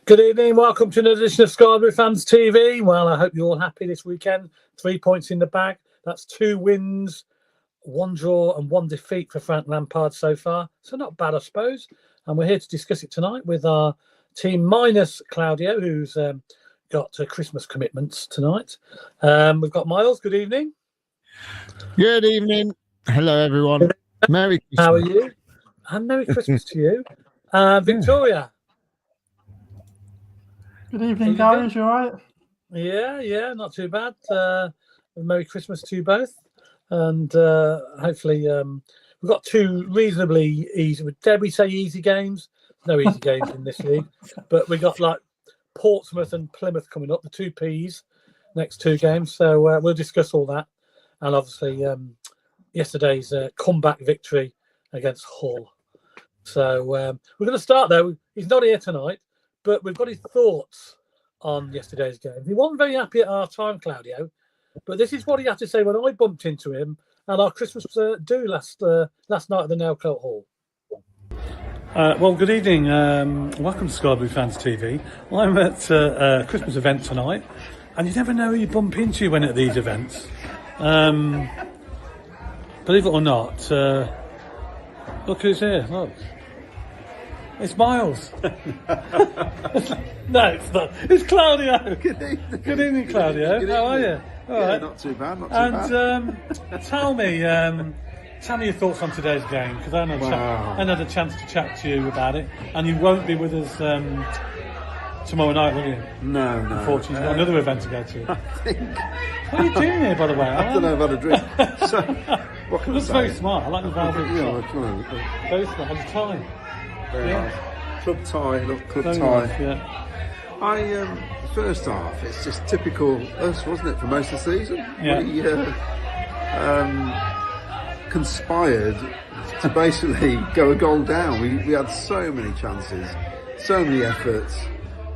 Good evening, welcome to another edition of Scarberry Fans TV. Well, I hope you're all happy this weekend. 3 points in the bag. That's 2 wins, 1 draw and 1 defeat for Frank Lampard so far. So not bad, I suppose. And we're here to discuss it tonight with our team minus Claudio, who's got Christmas commitments tonight. We've got Miles. Good evening. Good evening. Hello, everyone. Merry Christmas. How are you? And Merry Christmas to you. Victoria. Good evening, guys. You all right? Yeah, not too bad. Merry Christmas to you both. And hopefully we've got 2 reasonably easy, dare we say easy games? No easy games in this league. But we got like Portsmouth and Plymouth coming up, the 2 Ps, next 2 games. So we'll discuss all that. And obviously yesterday's comeback victory against Hull. So we're going to start, though. He's not here tonight, but we've got his thoughts on yesterday's game. He wasn't very happy at half time, Claudio, but this is what he had to say when I bumped into him at our Christmas do last night at the Nailcoat Hall. Well, good evening. Welcome to Scarberry Fans TV. I'm at a Christmas event tonight, and you never know who you bump into when at these events. Believe it or not, look who's here. Look. It's Miles. No, it's not. It's Claudio. Good evening, Claudio. Good How are evening. you? All Yeah, right. not too bad. Tell me your thoughts on today's game, because I had a chance to chat to you about it, and you won't be with us tomorrow night, will you? No. Unfortunately, you've got another event to go to. I think. What are you doing here, by the way? I don't know about a drink. So, what can I Looks say? very smart. I like the velvet. Yeah, Very smart. How's your tie? very Yeah. nice. Club tie, look, club Very tie. nice, yeah. First half, it's just typical us, wasn't it, for most of the season? Yeah. We conspired to basically go a goal down. We had so many chances, so many efforts,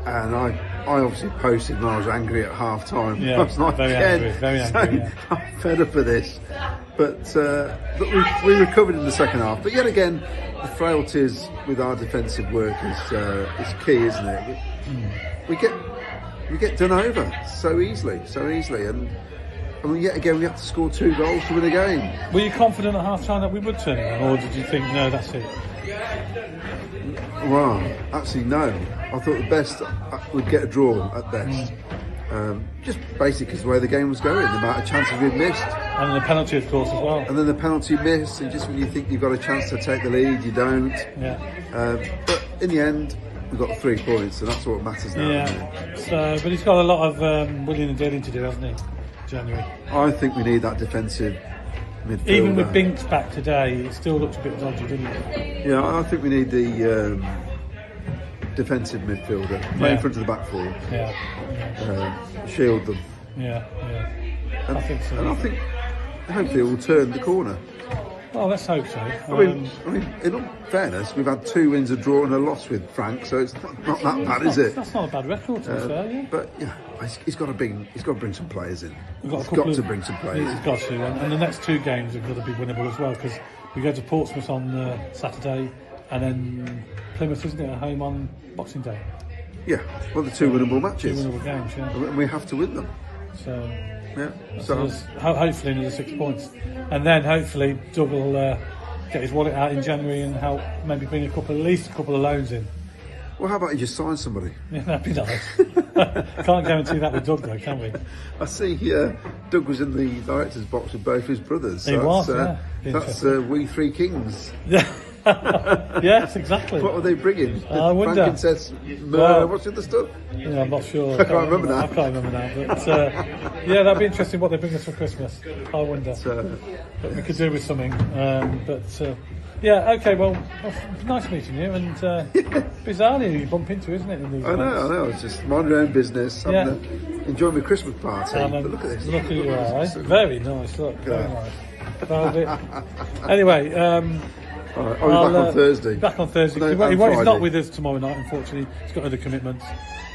and I obviously posted and I was angry at half time. Yeah, I was like, very angry, very angry. So I'm fed up of this. But we recovered in the second half. But yet again, the frailties with our defensive work is key, isn't it? We get done over so easily, and yet again we have to score 2 goals to win a game. Were you confident at half time that we would turn it around, or did you think, no, that's it? Well, actually no. I thought the best would get a draw at best. Just basically because the way the game was going, the amount of chances we'd missed. And the penalty, of course, as well. And then the penalty missed, and just when you think you've got a chance to take the lead, you don't. Yeah. But in the end, we got 3 points, and that's what matters now. Yeah. So, but he's got a lot of willing and dealing to do, hasn't he? January. I think we need that defensive midfielder. Even with Binks back today, it still looks a bit dodgy, doesn't it? Yeah, I think we need the defensive midfielder, play in front of the back 4. Yeah. Shield them. Yeah. And, I think so. And I think hopefully we'll turn the corner. Well, let's hope so. I mean, in all fairness, we've had 2 wins, a draw, and a loss with Frank, so it's not that bad, is it? That's not a bad record, to be fair, yeah. But yeah, he's got to bring some players in. We've got He's a couple got to of- bring some players He's in. got to, and the next 2 games are going to be winnable as well, because we go to Portsmouth on Saturday, and then Plymouth, isn't it, at home on Boxing Day? Yeah, well, the 2 winnable 2 matches, winnable games, yeah. and we have to win them. So, Yeah, so there's hopefully another 6 points, and then hopefully Doug will get his wallet out in January and help maybe bring at least a couple of loans in. well, how about you just sign somebody? Yeah, that'd be nice. Can't guarantee that with Doug though, can we? I see Doug was in the director's box with both his brothers. So He was, that's, yeah. That's We 3 Kings. Yeah. Yes, exactly. What were they bringing? I wonder. Frankincense, myrrh, Well, what's the other stuff? Yeah, I'm not sure. I can't remember now. I can't remember now. But yeah, that'd be interesting what they bring us for Christmas. I wonder. But we could do with something. Yeah, okay, well, nice meeting you. And bizarrely you bump into, isn't it? In these I know. It's just mind your own business. Enjoy my Christmas party. But look at this. Look who you are, eh? Very nice. Look, very Yeah. nice. Velvet. Anyway, All right, I'll be back on Thursday. Back on Thursday. No, He's and not Friday. with us tomorrow night, unfortunately. He's got other commitments.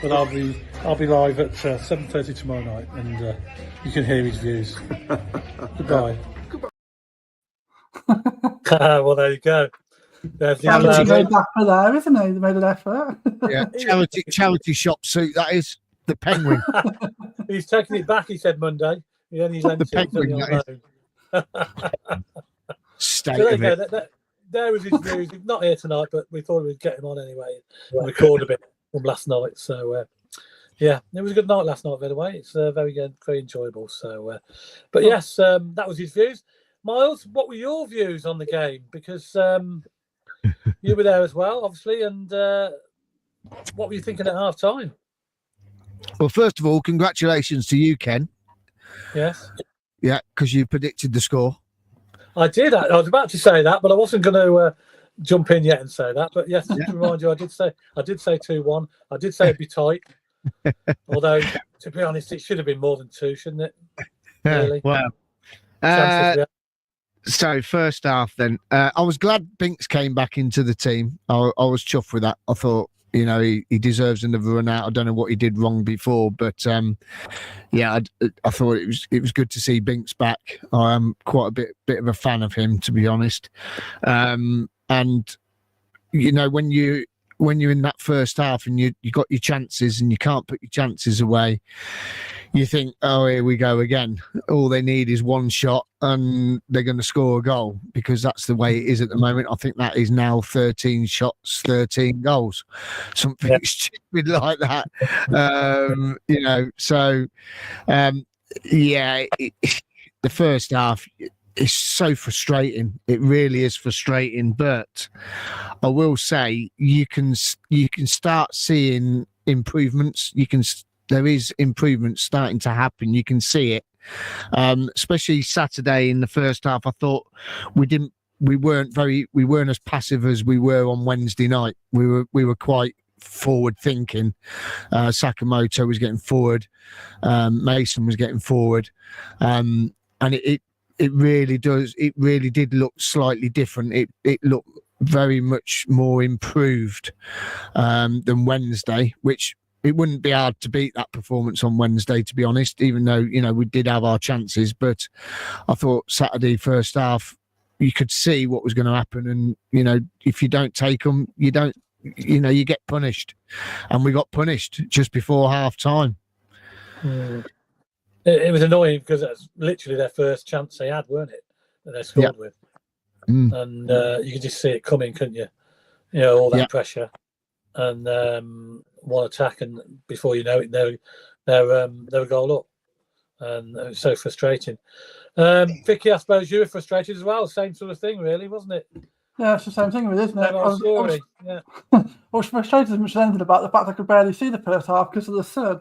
But I'll be live at 7:30 tomorrow night, and you can hear his views. Goodbye. Well, there you go. There's the Charity cloud. made dapper there, isn't he? They made an effort. Yeah, charity shop suit. That is the Penguin. He's taking it back. He said Monday. He only lent The it. He's only Penguin, on loan. State So there of you it. go. There was his views. He's not here tonight, but we thought we'd get him on anyway and record a bit from last night. So yeah, it was a good night last night. By the way, it's very good, very enjoyable. So, but yes, that was his views. Miles, what were your views on the game? Because you were there as well, obviously, and what were you thinking at half time? Well, first of all, congratulations to you, Ken. Yes. Yeah, because you predicted the score. I did. I was about to say that, but I wasn't going to jump in yet and say that. But yes, to remind you, I did say 2-1. I did say it'd be tight. Although, to be honest, it should have been more than 2, shouldn't it? Really? Well, so first half then, I was glad Binks came back into the team. I was chuffed with that. I thought, he deserves another run out. I don't know what he did wrong before, but yeah, I thought it was good to see Binks back. I am quite a bit of a fan of him, to be honest. And when you're in that first half and you got your chances and you can't put your chances away, you think, oh, here we go again. All they need is one shot and they're going to score a goal, because that's the way it is at the moment. I think that is now 13 shots, 13 goals, something stupid like that. The first half is so frustrating. It really is frustrating. But I will say you can start seeing improvements. There is improvement starting to happen. You can see it, especially Saturday in the first half. I thought we weren't as passive as we were on Wednesday night. We were quite forward thinking. Sakamoto was getting forward, Mason was getting forward, and it really does. It really did look slightly different. It looked very much more improved than Wednesday, which it wouldn't be hard to beat that performance on Wednesday, to be honest, even though, we did have our chances. But I thought Saturday first half, you could see what was going to happen. And, if you don't take them, you get punished. And we got punished just before half time. It was annoying because that's literally their first chance they had, weren't it? That they scored with. And you could just see it coming, couldn't you? All that pressure. And one attack, and before you know it, they're a goal up, and it was so frustrating. Vicky, I suppose you were frustrated as well. Same sort of thing, really, wasn't it? Yeah, it's the same thing, isn't it? I was frustrated as much as anything about the fact I could barely see the first half because of the sun.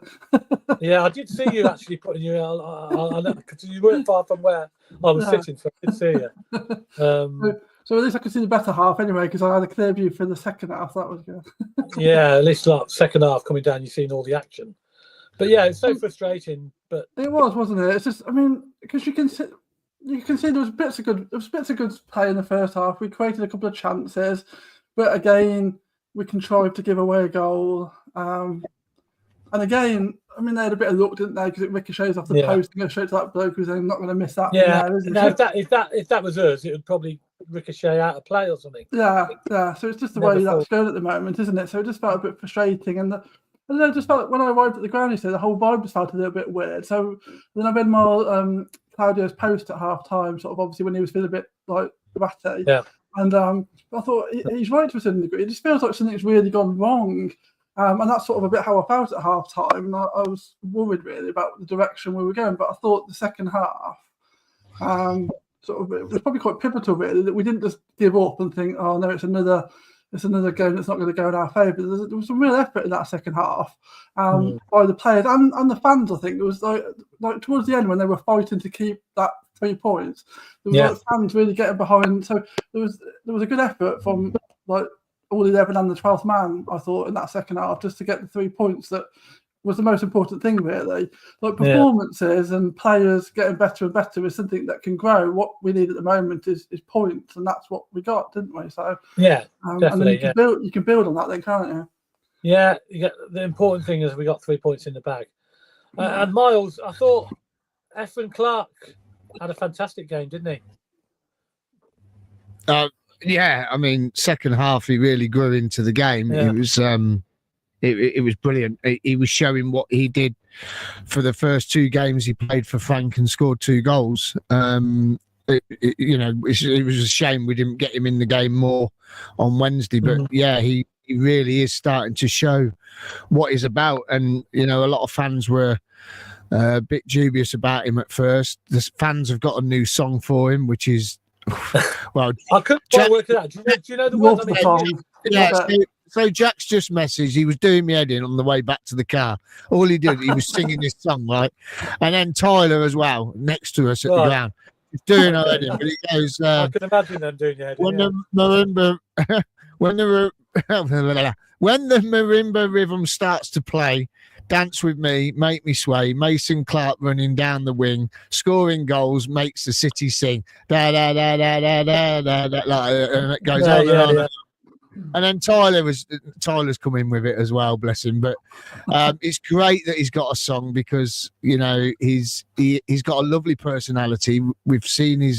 Yeah, I did see you actually putting you on, because you weren't far from where I was sitting, so I did see you. So at least I could see the better half anyway, because I had a clear view for the second half. That was good. Yeah, at least like second half coming down, you've seen all the action. But yeah, it's so frustrating. But it was, wasn't it? It's just, because you can see there was bits of good play in the first half. We created a couple of chances, but again, we contrived to give away a goal. And again, they had a bit of luck, didn't they? Because it ricochets off the post and goes straight to that bloke who's then not going to miss that. Yeah, there, if that was us, it would probably ricochet out of play or something. Yeah. So it's just the way that's going at the moment, isn't it? So it just felt a bit frustrating, and I just felt when I arrived at the ground, the whole vibe just felt a little bit weird. So then I read more Claudio's post at half time, sort of obviously when he was feeling a bit like ratty. Yeah. And I thought he's right to a certain degree. It just feels like something's really gone wrong. And that's sort of a bit how I felt at half time. And I was worried really about the direction we were going. But I thought the second half, it was probably quite pivotal really, that we didn't just give up and think, oh no, it's another game that's not going to go in our favour. There was some real effort in that second half by the players and the fans. I think it was like towards the end when they were fighting to keep that 3 points. There was fans really getting behind. So there was a good effort from like all 11 and the 12th man, I thought, in that second half, just to get the 3 points. That was the most important thing, really. Like performances and players getting better and better is something that can grow. What we need at the moment is points, and that's what we got, didn't we? So definitely. And then you can build on that, then, can't you? Yeah, the important thing is we got 3 points in the bag. And Miles, I thought Efren Clark had a fantastic game, didn't he? Yeah, I mean, second half he really grew into the game. Yeah. It was brilliant. He was showing what he did for the first 2 games he played for Frank and scored 2 goals. It was a shame we didn't get him in the game more on Wednesday, but yeah, he really is starting to show what he's about. And a lot of fans were a bit dubious about him at first. The fans have got a new song for him, which is well, I couldn't quite work it out. Do you know the words? Love the song. yeah. So Jack's just messaged. He was doing me head in on the way back to the car. All he did, he was singing this song, right? And then Tyler as well, next to us at the ground. He's doing our head in, but he goes, I can imagine them doing your head in. when the marimba rhythm starts to play, dance with me, make me sway. Mason Clark running down the wing, scoring goals, makes the city sing. Da da da da da da da da. And it goes on and on. And then Tyler's come in with it as well, bless him. But it's great that he's got a song because he's got a lovely personality. We've seen he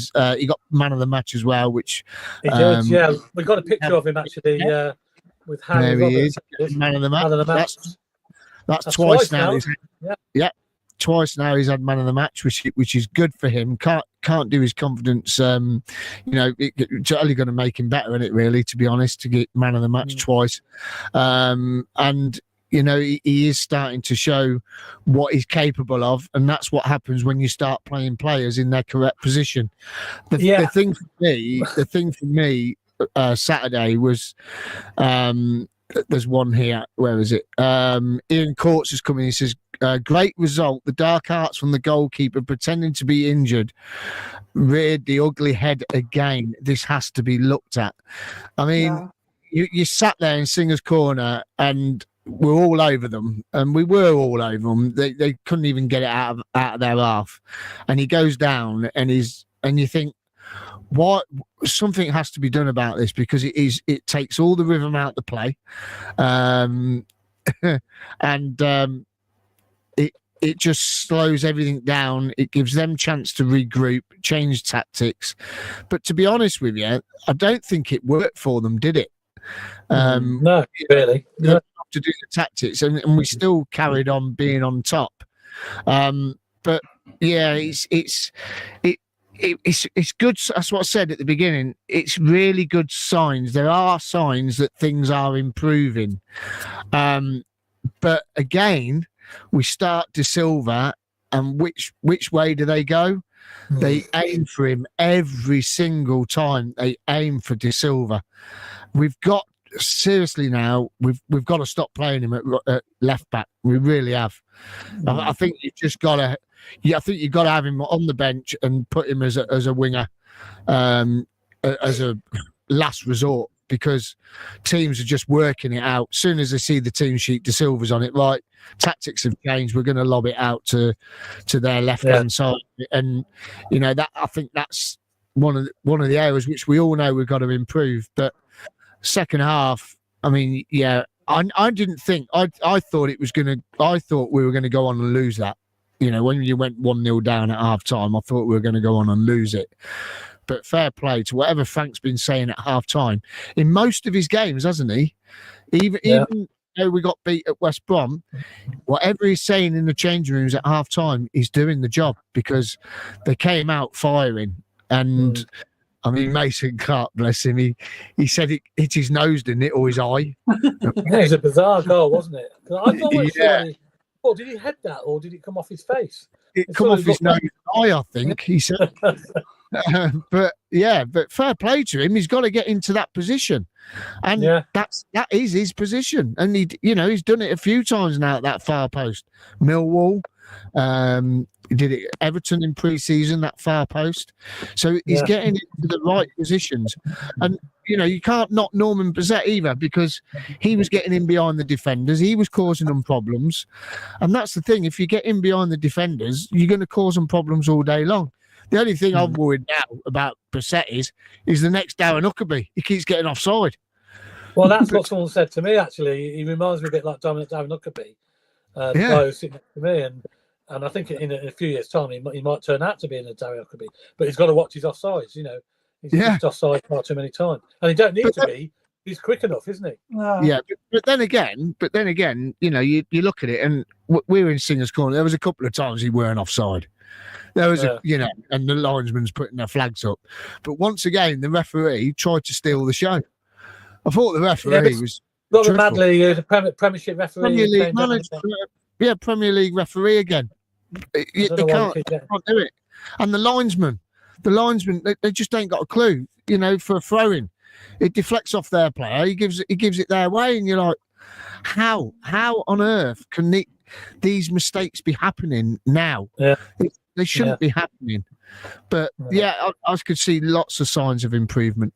got man of the match as well, which he did. Yeah, we got a picture of him actually with Harry there he Roberts. is, man of the match. Man of the match. That's twice now. Yeah. Twice now he's had man of the match, which is good for him. Can't do his confidence. It's only going to make him better in it, really, to be honest, to get man of the match twice. And he is starting to show what he's capable of, and that's what happens when you start playing players in their correct position. The thing for me, Saturday was. There's one here. Where is it? Ian Courts is coming. He says, great result. The dark arts from the goalkeeper pretending to be injured reared the ugly head again. This has to be looked at. I mean, you sat there in Singer's Corner and we're all over them. And we were all over them. They couldn't even get it out of their half. And he goes down and you think, what something has to be done about this because it takes all the rhythm out of the play, and it just slows everything down. It gives them chance to regroup, change tactics. But to be honest with you, I don't think it worked for them, did it? No, really. No. To do the tactics, and we still carried on being on top. But yeah, it's good. That's what I said at the beginning. It's really good signs. There are signs that things are improving. But again, we start De Silva, and which way do they go? They aim for him every single time. They aim for De Silva. We've got seriously now. We've got to stop playing him at left back. We really have. I think you've just got to. Yeah, I think you've got to have him on the bench and put him as a winger, as a last resort, because teams are just working it out. As soon as they see the team sheet, De Silva's on it. Right, tactics have changed. We're going to lob it out to their left hand side, and that I think that's one of the areas which we all know we've got to improve. But second half, I mean, I didn't think I thought it was going to. I thought we were going to go on and lose that. When you went 1-0 down at half time, I thought we were going to go on and lose it. But fair play to whatever Frank's been saying at half time. In most of his games, hasn't he? Even though we got beat at West Brom, whatever he's saying in the changing rooms at half time, he's doing the job because they came out firing. And I mean, Mason Clark, bless him, he said it hit his nose, didn't it, or his eye? It was a bizarre goal, wasn't it? I thought did he head that or did it come off his face? It come off his nose and eye, I think, he said. But fair play to him. He's got to get into that position. And that is his position. And he's done it a few times now at that far post. Millwall, he did it at Everton in pre-season, that far post. So he's getting into the right positions. And you can't knock Norman Bissett either because he was getting in behind the defenders. He was causing them problems. And that's the thing. If you get in behind the defenders, you're going to cause them problems all day long. The only thing I'm worried now about Bissett is the next Darren Huckabee. He keeps getting offside. Well, that's what someone said to me, actually. He reminds me a bit like Darren Huckabee, the guy who's sitting next to me. And I think in a few years' time, he might turn out to be in a Darren Huckabee. But he's got to watch his offsides, He's Yeah. just offside far too many times, and he don't need to be. He's quick enough, isn't he? Yeah, but then again, you know, you look at it, and we were in Singer's Corner. There was a couple of times he weren't offside. There was you know, and the linesman's putting their flags up. But once again, the referee tried to steal the show. I thought the referee was Robert dreadful. Madley, who's a Premiership referee. Premier League manager. Yeah, Premier League referee again. They can't do it. And the linesman, they just ain't got a clue, you know, for a throw-in. It deflects off their player. He gives it their way, and you're like, how on earth can these mistakes be happening now? Yeah. They shouldn't be happening. But I could see lots of signs of improvement.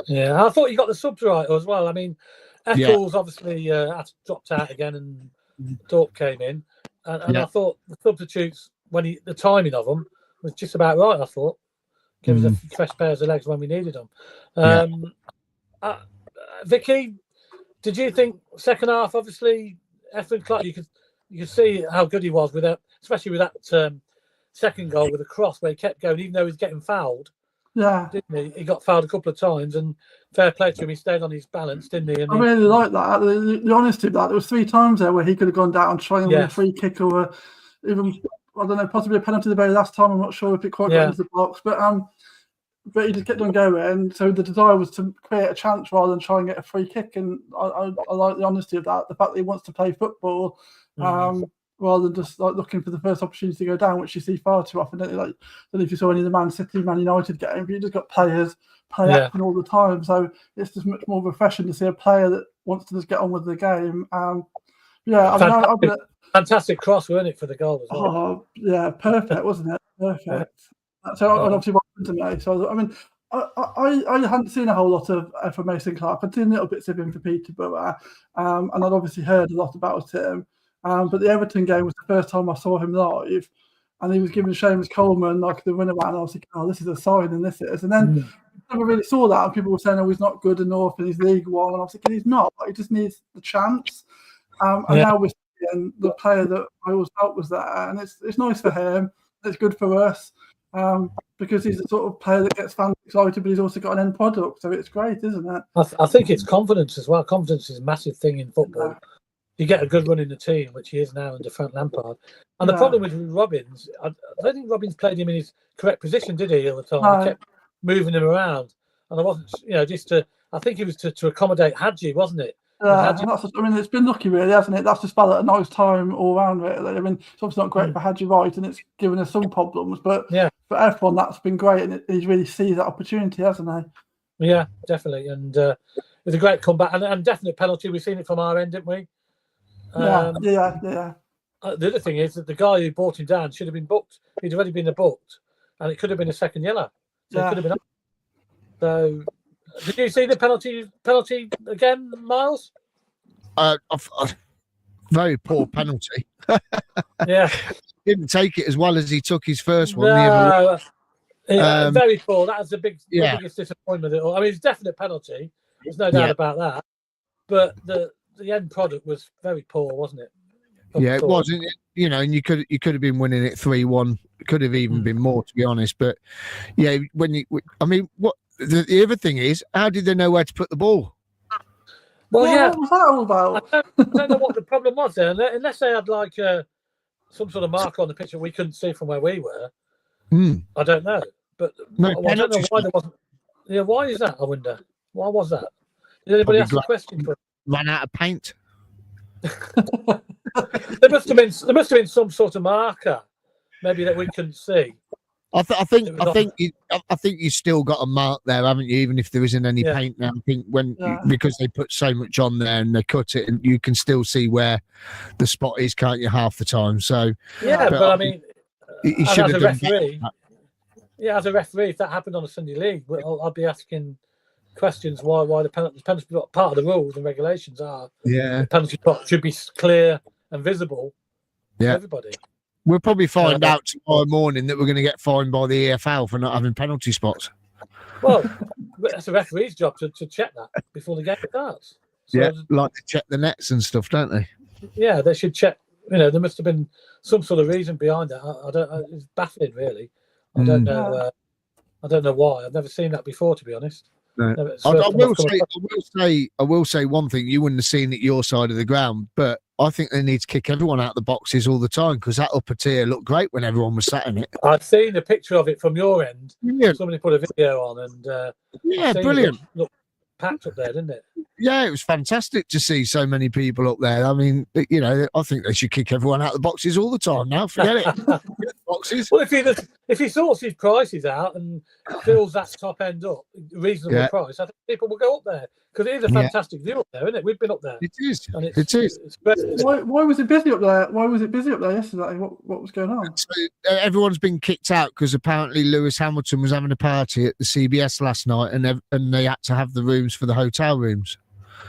Yeah, I thought you got the subs right as well. I mean, Eccles obviously dropped out again, and Thorpe came in, and I thought the substitutes, the timing of them was just about right. I thought give us a fresh pairs of legs when we needed them. Vicky, did you think second half? Obviously, Efren Clark, you could see how good he was especially with that second goal with a cross where he kept going, even though he was getting fouled. Yeah, didn't he? He got fouled a couple of times, and fair play to him. He stayed on his balance, didn't he? And I really like that. The honesty of that. There was 3 times there where he could have gone down trying with a free kick or even, I don't know, possibly a penalty the very last time. I'm not sure if it quite got into the box, but he just kept on going. So the desire was to create a chance rather than try and get a free kick. And I like the honesty of that. The fact that he wants to play football. Rather than just like looking for the first opportunity to go down, which you see far too often. Don't you? Like, I don't know if you saw any of the Man City, Man United game, but you just got players acting all the time. So it's just much more refreshing to see a player that wants to just get on with the game. Fantastic cross, wasn't it, for the goal as well? Oh, yeah, perfect, wasn't it? Perfect. So obviously, to me. So I mean, I hadn't seen a whole lot for Mason Clark. I'd seen little bits of him for Peterborough, and I'd obviously heard a lot about him. But the Everton game was the first time I saw him live, and he was giving Seamus Coleman like the runner around. I was thinking, oh, this is a sign, and this is. And then I never really saw that, and people were saying, oh, he's not good enough, and he's League One. And I was thinking, he's not. He just needs the chance. And now we're seeing the player that I always felt was there, and it's nice for him. It's good for us because he's the sort of player that gets fans excited, but he's also got an end product, so it's great, isn't it? I think it's confidence as well. Confidence is a massive thing in football. You get a good run in the team, which he is now under Frank Lampard. And the problem with Robbins, I don't think Robbins played him in his correct position, did he, all the time? He kept moving him around. And I wasn't, I think it was to accommodate Hadji, wasn't it? It's been lucky, really, hasn't it? That's just been a nice time all round, really. I mean, it's obviously not great for Hadji Wright, and it's given us some problems. But for everyone, that's been great, and he really sees that opportunity, hasn't he? Yeah, definitely. And it's a great comeback, and definite penalty. We've seen it from our end, didn't we? The other thing is that the guy who brought him down should have been booked. He'd already been booked, and it could have been a second yellow. So it could have been. So, did you see the penalty again, Miles? Very poor penalty. Didn't take it as well as he took his first one. Very poor. That was the biggest disappointment. I mean, it's a definite penalty. There's no doubt about that. But the end product was very poor, wasn't it? It wasn't. You know, and you could have been winning it 3-1. Could have even been more, to be honest. But what the other thing is, how did they know where to put the ball? Well, what was that all about? I don't know what the problem was there, unless they had like some sort of marker on the pitch that we couldn't see from where we were. I don't know, but I don't know why there wasn't. Yeah, why is that? I wonder. Why was that? Did anybody ask the question? Ran out of paint. There must have been some sort of marker, maybe that we couldn't see. I think you still got a mark there, haven't you? Even if there isn't any paint now, I think because they put so much on there and they cut it, and you can still see where the spot is, can't you? Half the time. So but I mean, he should have done as a referee, if that happened on a Sunday league, I'd be asking questions why the penalty part of the rules and regulations are the penalty spot should be clear and visible to everybody. We'll probably find out tomorrow morning that we're going to get fined by the EFL for not having penalty spots. Well, that's a referee's job to check that before the game starts. So, like to check the nets and stuff, don't they? Yeah, they should check. You know, there must have been some sort of reason behind that. I don't. It's baffling, really. I don't know. I don't know why. I've never seen that before, to be honest. No. Never- I will say one thing. You wouldn't have seen it your side of the ground, but I think they need to kick everyone out the boxes all the time because that upper tier looked great when everyone was sat in it. I've seen a picture of it from your end. Yeah, Somebody put a video on, and yeah, I've seen brilliant. It look packed up there, didn't it? Yeah, it was fantastic to see so many people up there. I mean, you know, I think they should kick everyone out the boxes all the time now. Forget it. Boxes. Well, if he sorts his prices out and fills that top end up, reasonable price, I think people will go up there because it is a fantastic view up there, isn't it? We've been up there. It is. And it is. It's great. Why was it busy up there? Why was it busy up there yesterday? What was going on? So, everyone's been kicked out because apparently Lewis Hamilton was having a party at the CBS last night, and they had to have the rooms for the hotel rooms.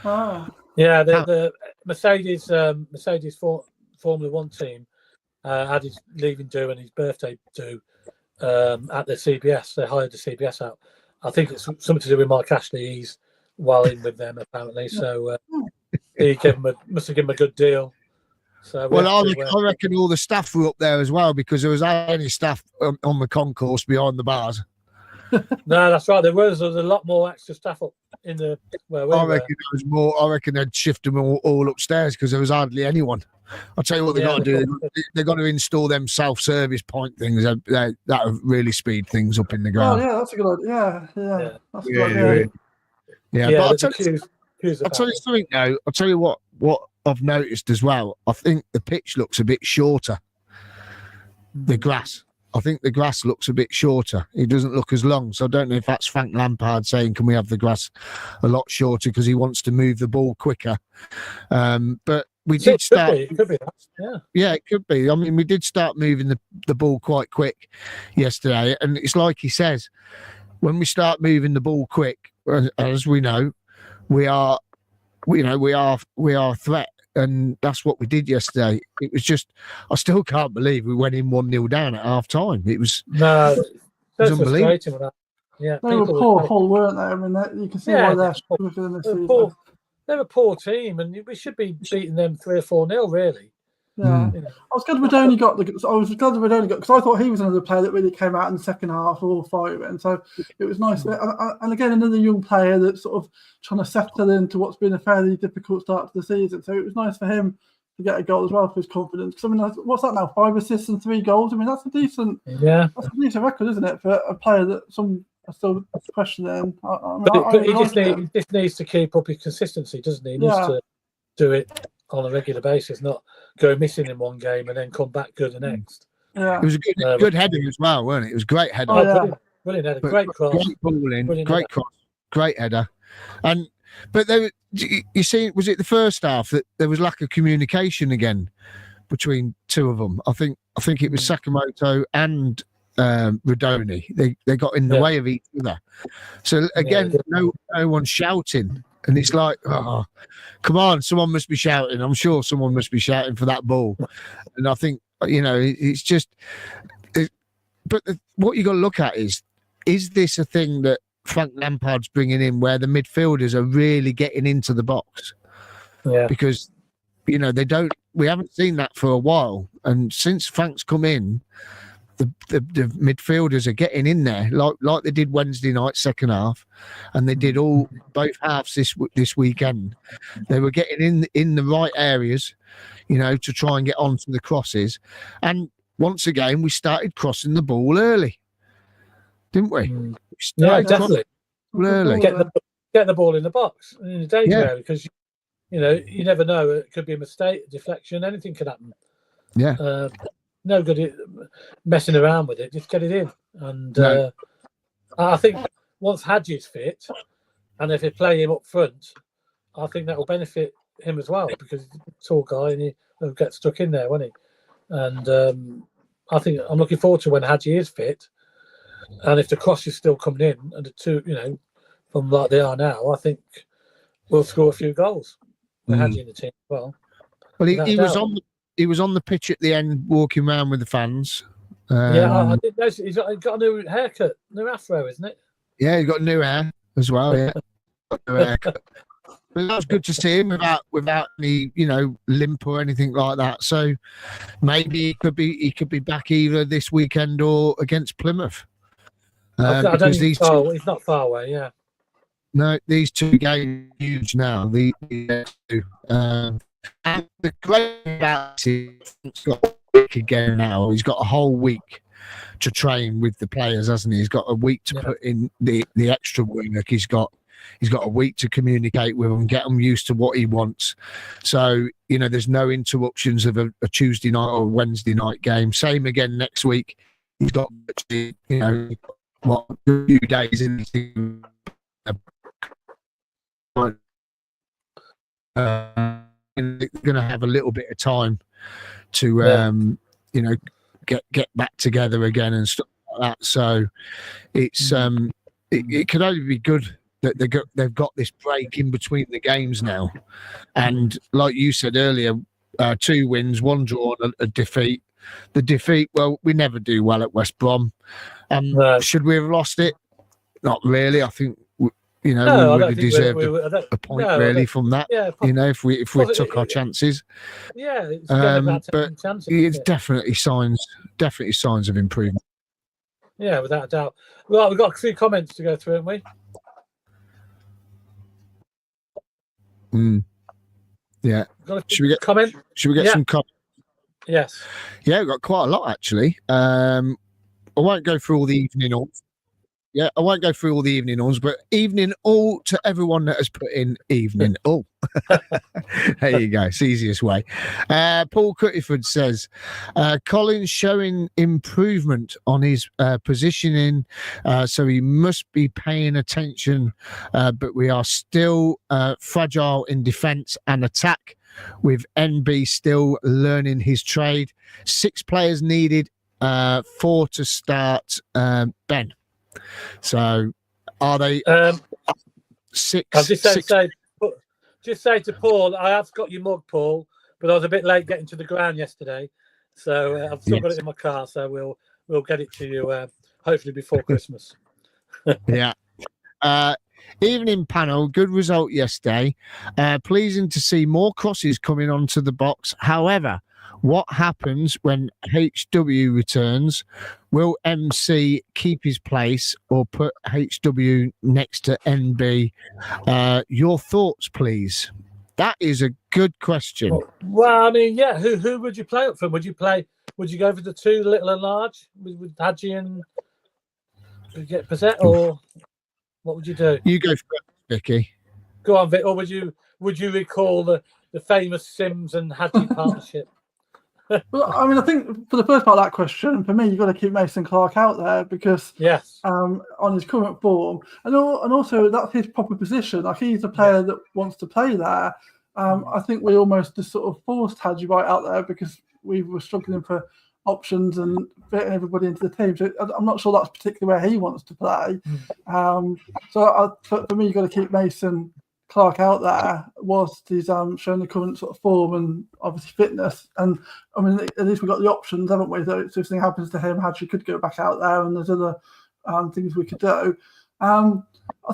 Oh. Yeah, the Mercedes Formula One team had his leaving due and his birthday due at the CBS. They hired the CBS out. I think it's something to do with Mark Ashley. He's well in with them apparently, so he must have given him a good deal. So I reckon all the staff were up there as well because there was any staff on the concourse behind the bars. No, that's right. There was a lot more extra staff up in the where we I were. reckon there was more. I reckon they'd shift them all upstairs because there was hardly anyone. I'll tell you what they got to do. They've got to install them self-service point things. That would really speed things up in the ground. Oh yeah, that's a good idea. Yeah. That's a good idea. Yeah, but I'll tell you something now. I'll tell you what I've noticed as well. I think the pitch looks a bit shorter. The grass. I think the grass looks a bit shorter. It doesn't look as long. So I don't know if that's Frank Lampard saying, can we have the grass a lot shorter because he wants to move the ball quicker. But we did start. It could be that. Yeah. Yeah, it could be. I mean, we did start moving the ball quite quick yesterday. And it's like he says, when we start moving the ball quick, as we know, we are a threat. And that's what we did yesterday. It was just, I still can't believe we went in 1-0 down at half time. It was unbelievable. Yeah, they were poor, Hull, weren't they? I mean, you can see why they're struggling this season. They're a poor team, and we should be beating them 3 or 4-0, really. Yeah, I was glad we'd only got because I thought he was another player that really came out in the second half all firing. So it was nice, and again another young player that's sort of trying to settle into what's been a fairly difficult start to the season. So it was nice for him to get a goal as well for his confidence. Because I mean, what's that now? 5 assists and 3 goals. I mean, that's a decent record, isn't it, for a player that some are still questioning. He just needs to keep up his consistency, doesn't he? He needs to do it on a regular basis, not go missing in one game and then come back good the next. Yeah, it was a good header as well, wasn't it? It was a great header. Brilliant header, great cross, great ball in, great cross, great header. But you see, was it the first half that there was lack of communication again between two of them? I think it was Sakamoto and Rodoni. They got in the way of each other. So again, no one shouting. And it's like, oh, come on, someone must be shouting. I'm sure someone must be shouting for that ball. And I think, it's just... But what you got to look at is this a thing that Frank Lampard's bringing in where the midfielders are really getting into the box? Yeah. Because, we haven't seen that for a while. And since Frank's come in, the midfielders are getting in there like they did Wednesday night second half, and they did both halves this weekend. They were getting in the right areas, to try and get onto the crosses. And once again, we started crossing the ball early, didn't we? Yeah, definitely. Early. Get the ball in the box in a danger area because you never know. It could be a mistake, a deflection, anything could happen. Yeah. No good messing around with it. Just get it in. And I think once Hadji's fit, and if they play him up front, I think that will benefit him as well because he's a tall guy and he'll get stuck in there, won't he? And I think I'm looking forward to when Hadji is fit, and if the cross is still coming in, and the two, from like they are now, I think we'll score a few goals with Hadji in the team as well. Well, he was on the pitch at the end, walking around with the fans. I did notice he's got a new haircut, new afro, isn't it? Yeah, he's got new hair as well. Yeah, new haircut. But that was good to see him without any, limp or anything like that. So maybe he could be back either this weekend or against Plymouth. I don't because think he's not far away. Yeah. No, these two games are huge now. The two. And the great thing about it is he's got a week again now. He's got a whole week to train with the players, hasn't he? He's got a week to put in the extra work. He's got a week to communicate with them, get them used to what he wants. So, there's no interruptions of a Tuesday night or a Wednesday night game. Same again next week. He's got, a few days in the going to have a little bit of time to get back together again and stuff like that. So it's it could only be good that they've got this break in between the games now. And like you said earlier, 2 wins, 1 draw, a defeat. The defeat, well, we never do well at West Brom. Should we have lost it? Not really. I think we would have deserved a point from that. Yeah, if we took our chances. Yeah, but it's definitely signs of improvement. Yeah, without a doubt. Well, we've got a few comments to go through, haven't we? Yeah. Should we get comment? Should we get some comments? Yes. Yeah, we've got quite a lot actually. I won't go through all the evening alls. Yeah, I won't go through all the evening alls, but evening all to everyone that has put in evening all. There you go. It's the easiest way. Paul Cuttiford says, Colin's showing improvement on his positioning, so he must be paying attention, but we are still fragile in defence and attack, with NB still learning his trade. 6 players needed, 4 to start. Ben. So, are they 6? I'll just say to Paul, I have got your mug, Paul, but I was a bit late getting to the ground yesterday, so I've still got it in my car. So we'll get it to you hopefully before Christmas. Yeah. Evening panel, good result yesterday. Pleasing to see more crosses coming onto the box. However, what happens when HW returns? Will MC keep his place or put HW next to NB? Your thoughts, please. That is a good question. Well, I mean, yeah. Who would you play up from? Would you go for the 2, little and large, with Hadji and get Pizzette, or what would you do? You go first, Vicky. Go on, Vic. Or would you recall the famous Sims and Hadji partnership? Well, I mean, I think for the first part of that question, for me, you've got to keep Mason Clark out there because on his current form, and also that's his proper position. Like, he's a player that wants to play there. I think we almost just sort of forced Hadji right out there because we were struggling for options and fitting everybody into the team. So I'm not sure that's particularly where he wants to play. So for me, you've got to keep Mason Clark out there whilst he's showing the current sort of form and obviously fitness. And I mean, at least we've got the options, haven't we? So if something happens to him, Hadji could go back out there, and there's other things we could do. I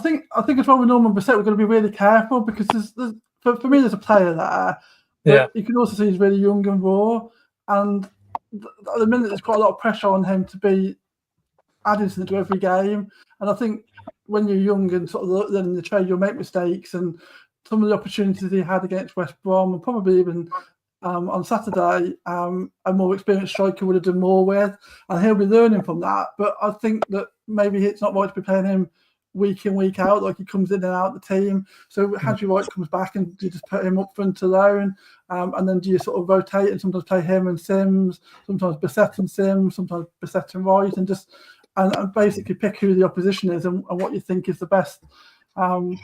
think as well with Norman Bissett, we're going to be really careful because for me, there's a player there. Yeah. You can also see he's really young and raw, and at the minute there's quite a lot of pressure on him to be adding something to every game. And I think when you're young and sort of learning the trade, you'll make mistakes. And some of the opportunities he had against West Brom, and probably even on Saturday, a more experienced striker would have done more with. And he'll be learning from that. But I think that maybe it's not right to be playing him week in, week out, like he comes in and out of the team. So Hadji White comes back and you just put him up front alone. And then do you sort of rotate and sometimes play him and Sims, sometimes Bissett and Sims, sometimes Bissett and White, and just and basically pick who the opposition is and what you think is the best. I don't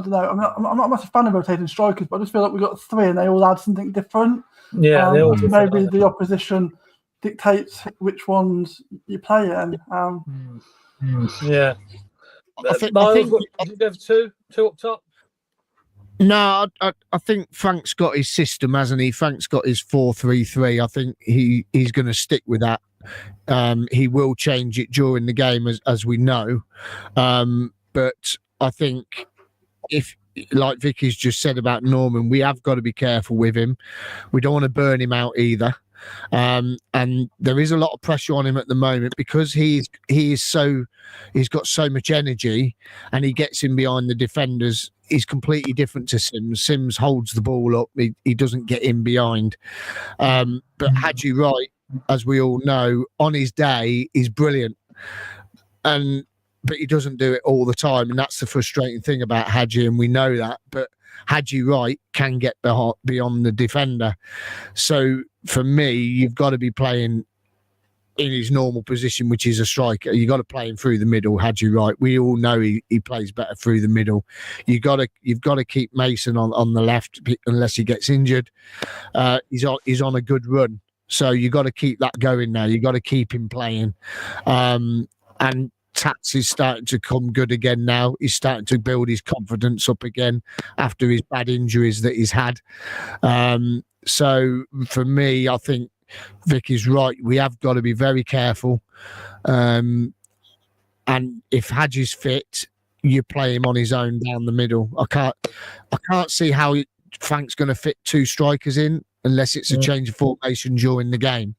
know. I'm not a massive fan of rotating strikers, but I just feel like we've got 3 and they all add something different. Yeah, they all maybe the opposition dictates which ones you play in. Yeah. I think did you have two up top? No, I think Frank's got his system, hasn't he? Frank's got his 4-3-3. I think he's going to stick with that. He will change it during the game, as we know. But I think if, like Vicky's just said about Norman, we have got to be careful with him. We don't want to burn him out either. and there is a lot of pressure on him at the moment because he's got so much energy, and he gets in behind the defenders. He's completely different to Sims. Sims holds the ball up. He doesn't get in behind. But Hadji Wright, as we all know, on his day is brilliant, but he doesn't do it all the time, and that's the frustrating thing about Hadji, and we know that. But Hadji Wright can get beyond the defender. So for me, you've got to be playing in his normal position, which is a striker. You got to play him through the middle. Hadji Wright, we all know he plays better through the middle. You've got to keep Mason on the left unless he gets injured. He's on a good run, so you got to keep that going now. You got to keep him playing, and Tats is starting to come good again now. He's starting to build his confidence up again after his bad injuries that he's had. So for me, I think Vic is right. We have got to be very careful. And if Hadji's fit, you play him on his own down the middle. I can't see how Frank's going to fit two strikers in unless it's a change of formation during the game.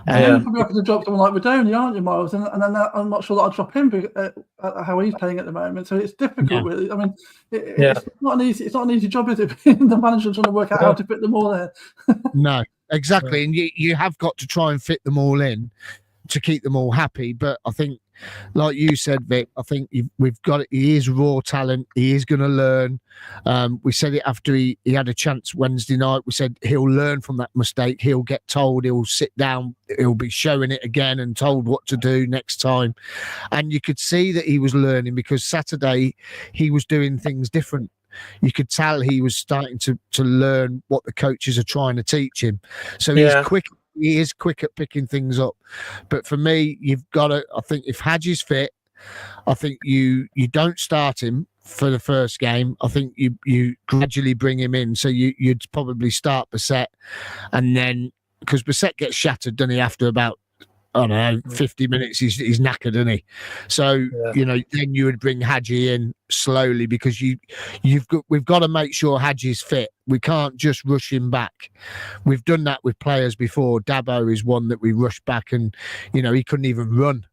You're probably have to drop someone like Radoni, aren't you, Miles? And then I'm not sure that I'd drop him at how he's playing at the moment. So it's difficult, really. I mean, it's not an easy job, is it? The manager's trying to work out how to fit them all there. No, exactly. And you have got to try and fit them all in to keep them all happy. But I think, like you said, Vic, I think we've got it. He is raw talent. He is going to learn. We said it after he had a chance Wednesday night. We said he'll learn from that mistake. He'll get told. He'll sit down. He'll be showing it again and told what to do next time. And you could see that he was learning because Saturday he was doing things different. You could tell he was starting to learn what the coaches are trying to teach him. So he's quick. He is quick at picking things up. But for me, you've got to, I think if Hadji's fit, I think you don't start him for the first game. I think you gradually bring him in. So you'd probably start Bissett, and then because Bissett gets shattered, doesn't he, after about, I don't know, 50 minutes, he's knackered, isn't he? So, then you would bring Hadji in slowly because we've got to make sure Hadji's fit. We can't just rush him back. We've done that with players before. Dabo is one that we rushed back and, he couldn't even run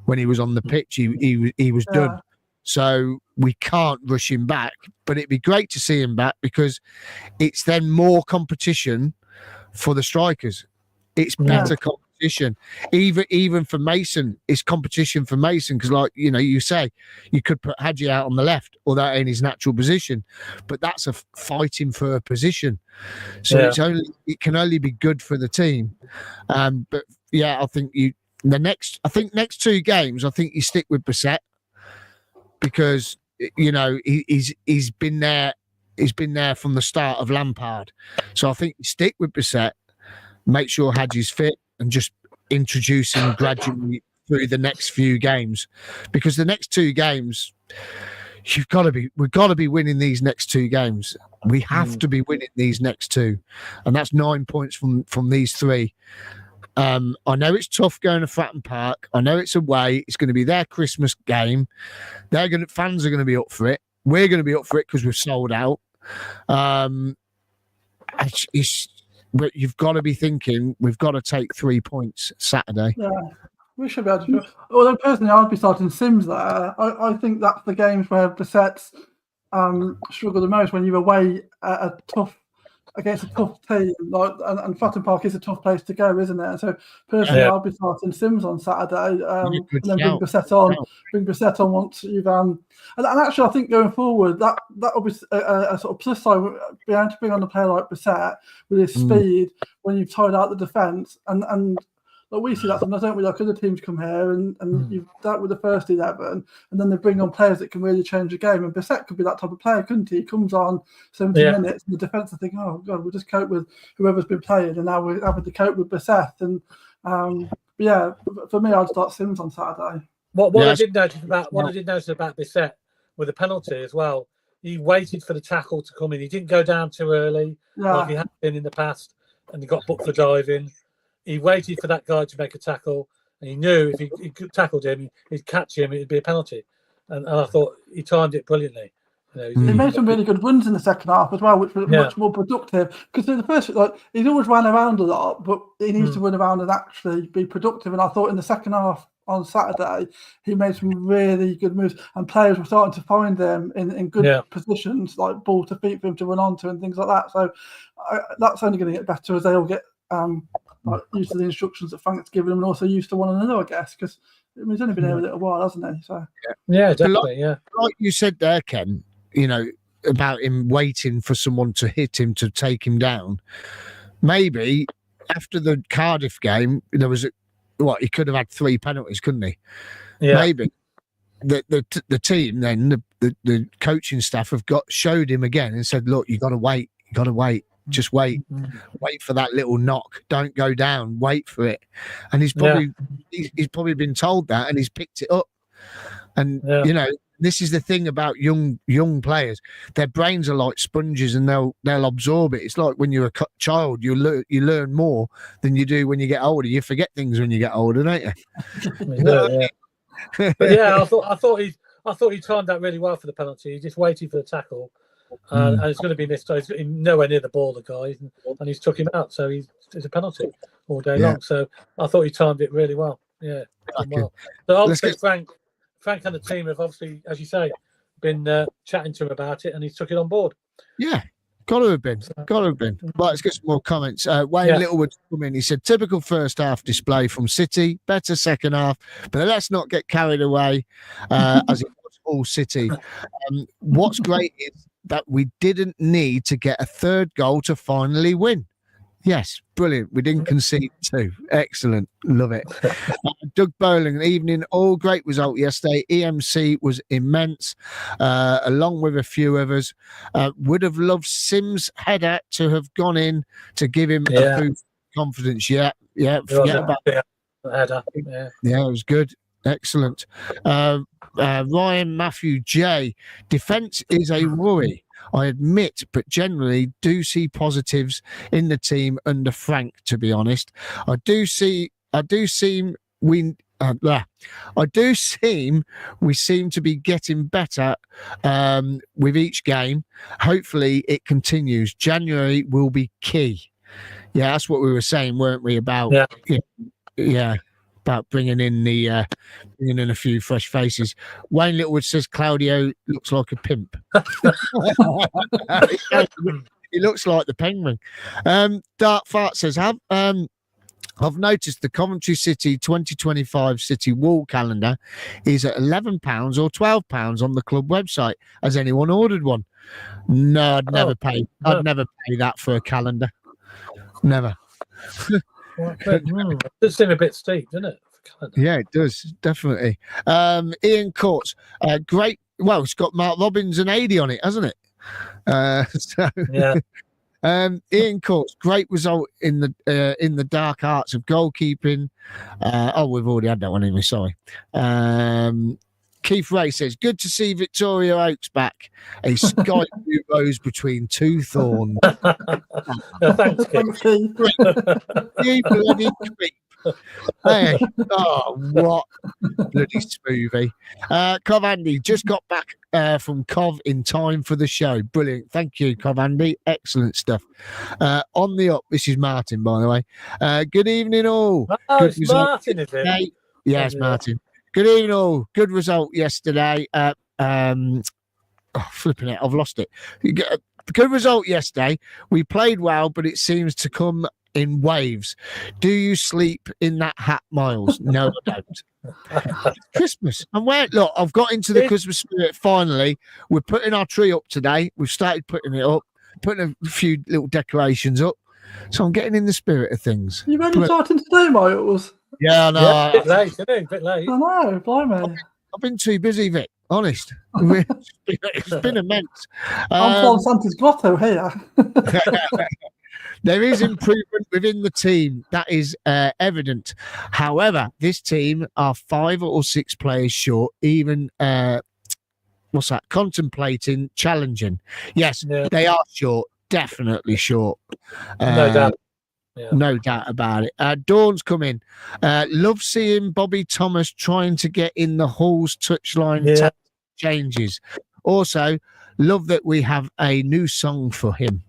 when he was on the pitch. He was done. So we can't rush him back, but it'd be great to see him back because it's then more competition for the strikers. It's better competition. Even for Mason, it's competition for Mason because, like you say, you could put Hadji out on the left or that in his natural position, but that's a fighting for a position. So it can only be good for the team. But I think next two games, I think you stick with Bissett because he's been there. He's been there from the start of Lampard. So I think you stick with Bissett. Make sure Hadji's fit and just introduce him gradually through the next few games, because the next two games, we've got to be winning these next two games. We have to be winning these next two, and that's 9 points from these three. I know it's tough going to Fratton Park. I know it's away. It's going to be their Christmas game. Fans are going to be up for it. We're going to be up for it because we've sold out. But you've got to be thinking we've got to take 3 points Saturday. Yeah, we should be able to. Although personally, I'd be starting Sims there. I think that's the games where Bissett's struggle the most when you're away against a tough team. And Fratton Park is a tough place to go, isn't it? So personally, I'll be starting Sims on Saturday, and then bring Bissett on. Bring Bissett on once you've and actually, I think going forward, that will be a sort of plus side. Being able to bring on a player like Bissett with his speed when you've tied out the defence, and like we see that sometimes, don't we? Like other teams come here and you've dealt with the first 11, and then they bring on players that can really change the game. And Bissett could be that type of player, couldn't he? He comes on 70 minutes, and the defence are thinking, "Oh God, we'll just cope with whoever's been playing," and now we're having to cope with Bissett. And for me, I'd start Sims on Saturday. I did notice about Bissett with the penalty as well. He waited for the tackle to come in. He didn't go down too early like he had been in the past, and he got booked for diving. He waited for that guy to make a tackle, and he knew if he tackled him, he'd catch him, it'd be a penalty. And I thought he timed it brilliantly. He made some really good runs in the second half as well, which was much more productive. Because in the first, he's always ran around a lot, but he needs to run around and actually be productive. And I thought in the second half on Saturday, he made some really good moves, and players were starting to find them in good positions, like ball to feet for him to run onto and things like that. So that's only going to get better as they all get used to the instructions that Frank's given them, and also used to one another, I guess, because he's only been here a little while, hasn't he? So yeah, definitely, like you said there, Ken, about him waiting for someone to hit him to take him down. Maybe after the Cardiff game, there was he could have had 3 penalties, couldn't he? Yeah. Maybe the team then, the coaching staff showed him again and said, look, you got to wait. Just wait. Wait for that little knock. Don't go down. Wait for it. And he's probably been told that, and he's picked it up. And this is the thing about young players. Their brains are like sponges, and they'll absorb it. It's like when you're a child, you learn more than you do when you get older. You forget things when you get older, don't you? But yeah, I thought he timed that really well for the penalty. He just waited for the tackle, and it's going to be missed. He's nowhere near the ball, the guy, and he's took him out. So it's a penalty all day long. So I thought he timed it really well. Yeah, well. So obviously Frank and the team have obviously, as you say, been chatting to him about it, and he's took it on board. Yeah, got to have been. Right, let's get some more comments. Wayne Littlewood's come in. He said, typical first half display from City, better second half, but let's not get carried away as it was all City. What's great is that we didn't need to get a third goal to finally win. Yes, brilliant. We didn't concede 2. Excellent. Love it. Doug Bowling, evening. All great result yesterday. EMC was immense, along with a few others. Would have loved Sims' header to have gone in to give him a boost of confidence. Yeah. Forget about that. Header. Yeah, it was good. Excellent. Ryan Matthew J. Defence is a worry, I admit, but generally do see positives in the team under Frank, to be honest. I do seem we seem to be getting better with each game. Hopefully it continues. January will be key. Yeah, that's what we were saying, weren't we, about about bringing in a few fresh faces. Wayne Littlewood says Claudio looks like a pimp. He looks like the penguin. Dark Fart says, I've noticed the Coventry City 2025 City wall calendar is at £11 or £12 on the club website. Has anyone ordered one? No, I'd never pay that for a calendar. Never. It does seem a bit steep, doesn't it? Yeah, it does, definitely. Ian Courts, great. Well, it's got Mark Robbins and Ady on it, hasn't it? Ian Courts, great result in the dark arts of goalkeeping. We've already had that one, haven't we? Sorry. Keith Ray says, good to see Victoria Oaks back. A sky blue rose between 2 thorns. Thanks, Keith. You bloody creep. Hey, what bloody smoothie. Cov Andy just got back from Cov in time for the show. Brilliant. Thank you, Cov Andy. Excellent stuff. On the up, this is Martin, by the way. Good evening, all. Oh, it's Martin, is it? Yes, Martin. Good evening, all. Good result yesterday. Flipping it, I've lost it. Good result yesterday. We played well, but it seems to come in waves. Do you sleep in that hat, Miles? No, I don't. Christmas. And look, I've got into the Christmas spirit finally. We're putting our tree up today. We've started putting it up, putting a few little decorations up. So I'm getting in the spirit of things. You've only starting today, Miles. Yeah, I know. Yeah, a bit late, isn't it? A bit late. I know, blimey. I've been too busy, Vic. Honest. It's been immense. I'm from Santa's Grotto here. There is improvement within the team. That is evident. However, this team are 5 or 6 players short, even contemplating challenging. Yes, they are short. Definitely short. No doubt. Yeah. No doubt about it. Dawn's come in. Love seeing Bobby Thomas trying to get in the Hall's touchline changes. Also, love that we have a new song for him.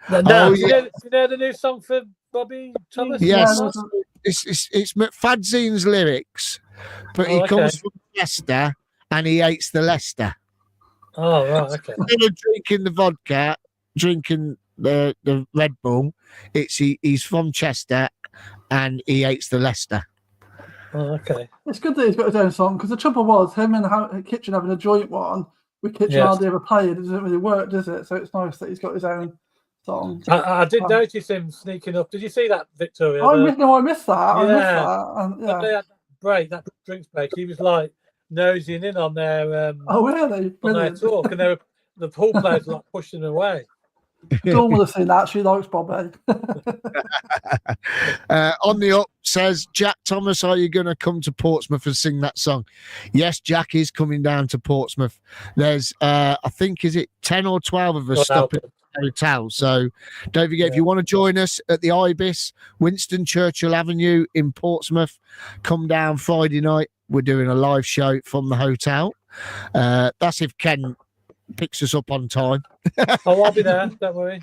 No, Oh, do you know the new song for Bobby Thomas? Yes, Yeah, it's McFadzean's lyrics, but he comes from Leicester and he hates the Leicester. Oh, right, okay. Instead of drinking the vodka, drinking the Red Bull, he's from Chester and he hates the Leicester. Oh, okay. It's good that he's got his own song, because the trouble was him and Kitchen having a joint one with Kitchen hardly ever played. It doesn't really work, does it? So it's nice that he's got his own song. I did notice him sneaking up. Did you see that, Victoria? I missed that. I missed that. And, When they had that drinks break, he was like nosing in on their oh, really? on their talk, and the pool players were like pushing him away. Dawn would have seen that. She likes Bobby. On the up says, Jack Thomas, are you going to come to Portsmouth and sing that song? Yes, Jack is coming down to Portsmouth. There's, I think, is it 10 or 12 of us stopping at the hotel? So don't forget, if you want to join us at the Ibis, Winston Churchill Avenue in Portsmouth, come down Friday night. We're doing a live show from the hotel. That's if Ken picks us up on time. Oh, I'll be there. Don't worry.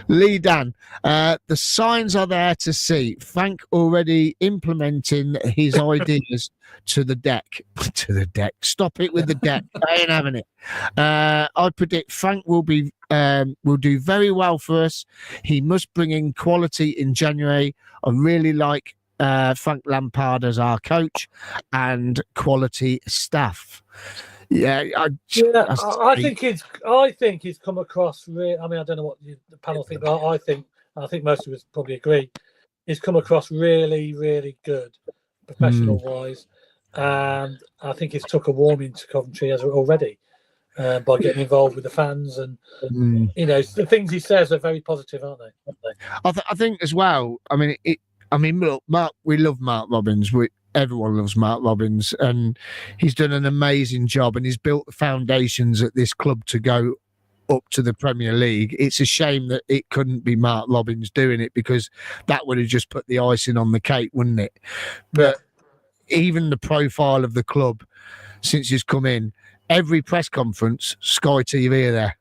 Lee Dan, the signs are there to see. Frank already implementing his ideas to the deck. To the deck. Stop it with the deck. I ain't having it. I predict Frank will do very well for us. He must bring in quality in January. I really like Frank Lampard as our coach and quality staff. I think he's come across really. I mean, I don't know what the panel think, but I think most of us probably agree. He's come across really, really good, professional wise, and I think he's took a warming to Coventry already by getting involved with the fans, and the things he says are very positive, aren't they? I think as well. I mean, look, Mark. We love Mark Robins. Everyone loves Mark Robins, and he's done an amazing job, and he's built the foundations at this club to go up to the Premier League. It's a shame that it couldn't be Mark Robins doing it, because that would have just put the icing on the cake, wouldn't it? But even the profile of the club since he's come in, every press conference, Sky TV are there.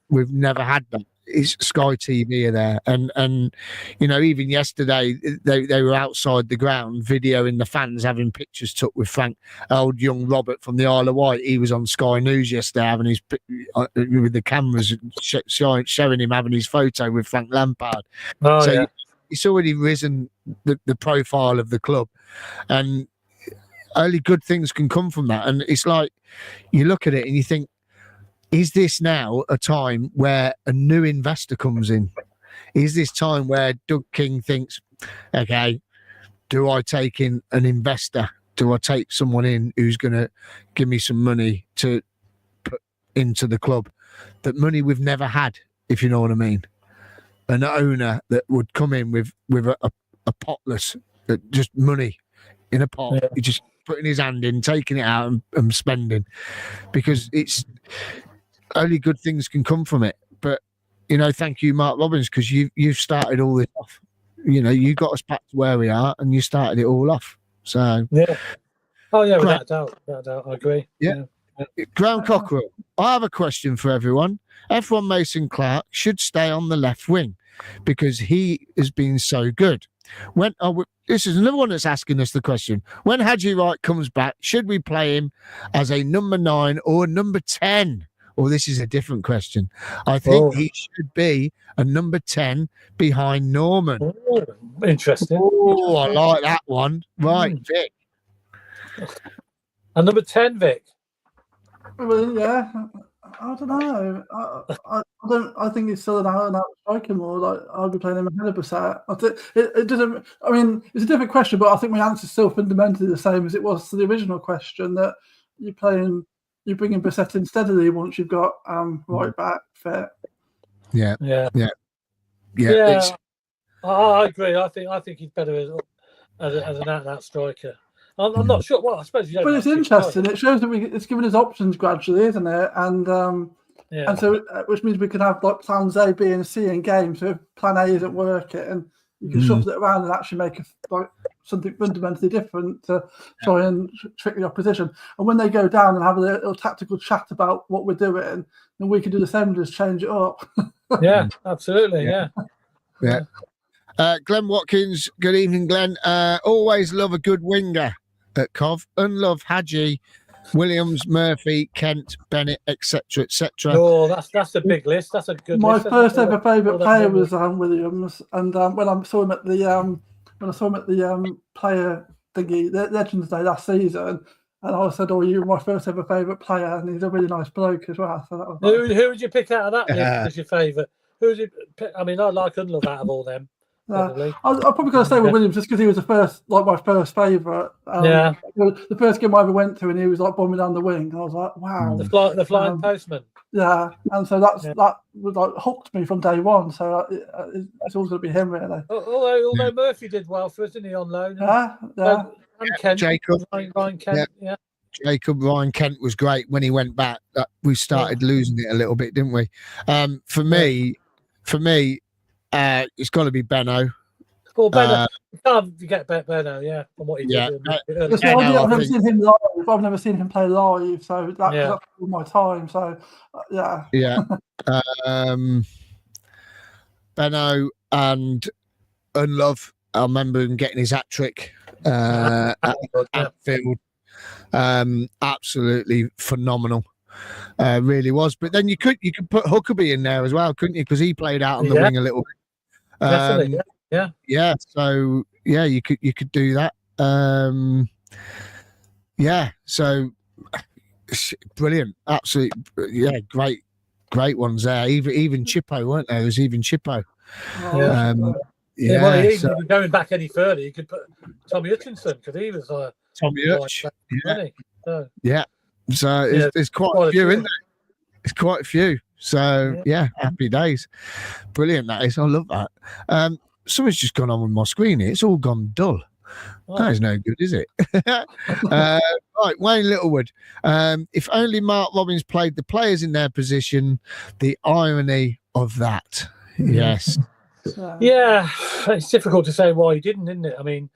We've never had that. It's Sky TV are there, and even yesterday they were outside the ground videoing the fans having pictures took with Frank. Old young Robert from the Isle of Wight, he was on Sky News yesterday having his with the cameras showing him having his photo with Frank Lampard. It's already risen the profile of the club, and only good things can come from that. And it's like you look at it and you think, is this now a time where a new investor comes in? Is this time where Doug King thinks, okay, do I take in an investor? Do I take someone in who's going to give me some money to put into the club? That money we've never had, if you know what I mean. An owner that would come in with a potless, just money in a pot. He just putting his hand in, taking it out and spending, because it's only good things can come from it. But thank you, Mark Robins, because you've started all this off. You got us back to where we are, and you started it all off. So without doubt, I agree. Ground Cockerel, I have a question for everyone. F1 Mason Clark should stay on the left wing because he has been so good. This is another one that's asking us the question. When Haji Wright comes back, should we play him as a number 9 or number 10? Or this is a different question. I think he should be a number 10 behind Norman. Oh, interesting. Oh, I like that one. Right, Vic. A number 10, Vic. Well, yeah. I don't know. I think he's still an out striking more. Like, I'll be playing him ahead of Brissett. I think it doesn't. I mean, it's a different question, but I think my answer is still fundamentally the same as it was to the original question. That you're bringing Brissett instead of Lee once you've got right back fit. Yeah. I agree. I think he's better as an out-and-out striker. I'm not sure. Well, I suppose you don't. But it's interesting. It shows that it's given us options gradually, isn't it? And and so which means we can have like plans A, B, and C in games. So if plan A isn't working, you can shuffle it around and actually make something fundamentally different to try and trick the opposition. And when they go down and have a little tactical chat about what we're doing, then we can do the same and just change it up. Yeah, absolutely. Yeah. Glenn Watkins, good evening, Glenn. Always love a good winger at Cov. Unlove Hadji, Williams, Murphy, Kent, Bennett, etc., etc. Oh, that's a big list. That's a good My list. first ever favourite player was Williams, and when I saw him at the player thingy, the Legends Day last season, and I said, "Oh, you were my first ever favourite player," and he's a really nice bloke as well. So that was who would you pick out of that list as your favourite? Who would you pick? I mean, I like Unlove out of all them. I'm probably going to stay with Williams just because he was the first, like my first favourite. The first game I ever went to, and he was like bombing down the wing, and I was like, "Wow!" The flying postman. Yeah, and so that was like hooked me from day one. So it's always going to be him, really. Although Murphy did well for us, didn't he, on loan? And Kent, Jacob, Ryan Kent, Jacob Ryan Kent was great when he went back. We started losing it a little bit, didn't we? For me, it's got to be Benno. Well, Benno, you can't get Benno, from what he did. I've never seen him live. I've never seen him play live, so that's all my time. So, Benno and Unlove. I remember him getting his hat trick at Anfield. Absolutely phenomenal. Really was. But then you could put Huckabee in there as well, couldn't you? Because he played out on the wing a little bit. Definitely, So you could do that. So brilliant, absolutely, great ones there. Even Chippo, weren't there? There was even Chippo. Even going back any further, you could put Tommy Hutchinson, because he was Tommy Hutch. So there's quite a few in there. It's quite a few. So happy days. Brilliant, that is. I love that. Something's just gone on with my screen here. It's all gone dull. That is no good, is it? Right, Wayne Littlewood. If only Mark Robbins played the players in their position, the irony of that. Yes. Yeah, it's difficult to say why he didn't, isn't it? I mean,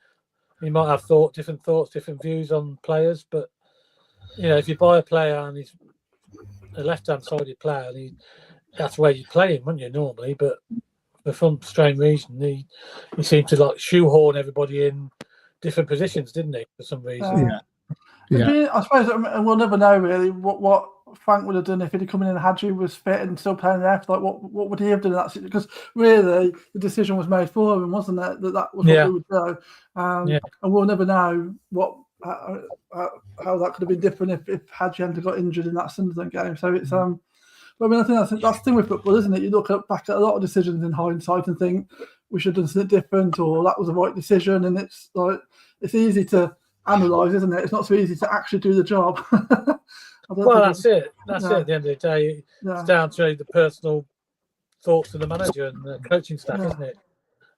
he might have different thoughts, different views on players, but if you buy a player and he's a left-hand sided player, and that's where you play him, wouldn't you, normally? But for some strange reason, he seemed to like shoehorn everybody in different positions, didn't he? For some reason. I suppose, and we'll never know really what Frank would have done if he'd have come in and Hadji was fit and still playing left. Like, what would he have done in that situation? Because really, the decision was made for him, wasn't it? That was what we would do. And we'll never know how that could have been different if Hadji hadn't got injured in that Sunderland game. So it's but I mean, I think that's the thing with football, isn't it? You look back at a lot of decisions in hindsight and think we should have done something different, or that was the right decision. And it's like it's easy to analyse, isn't it? It's not so easy to actually do the job. That's it. That's it. At the end of the day, it's down to the personal thoughts of the manager and the coaching staff, isn't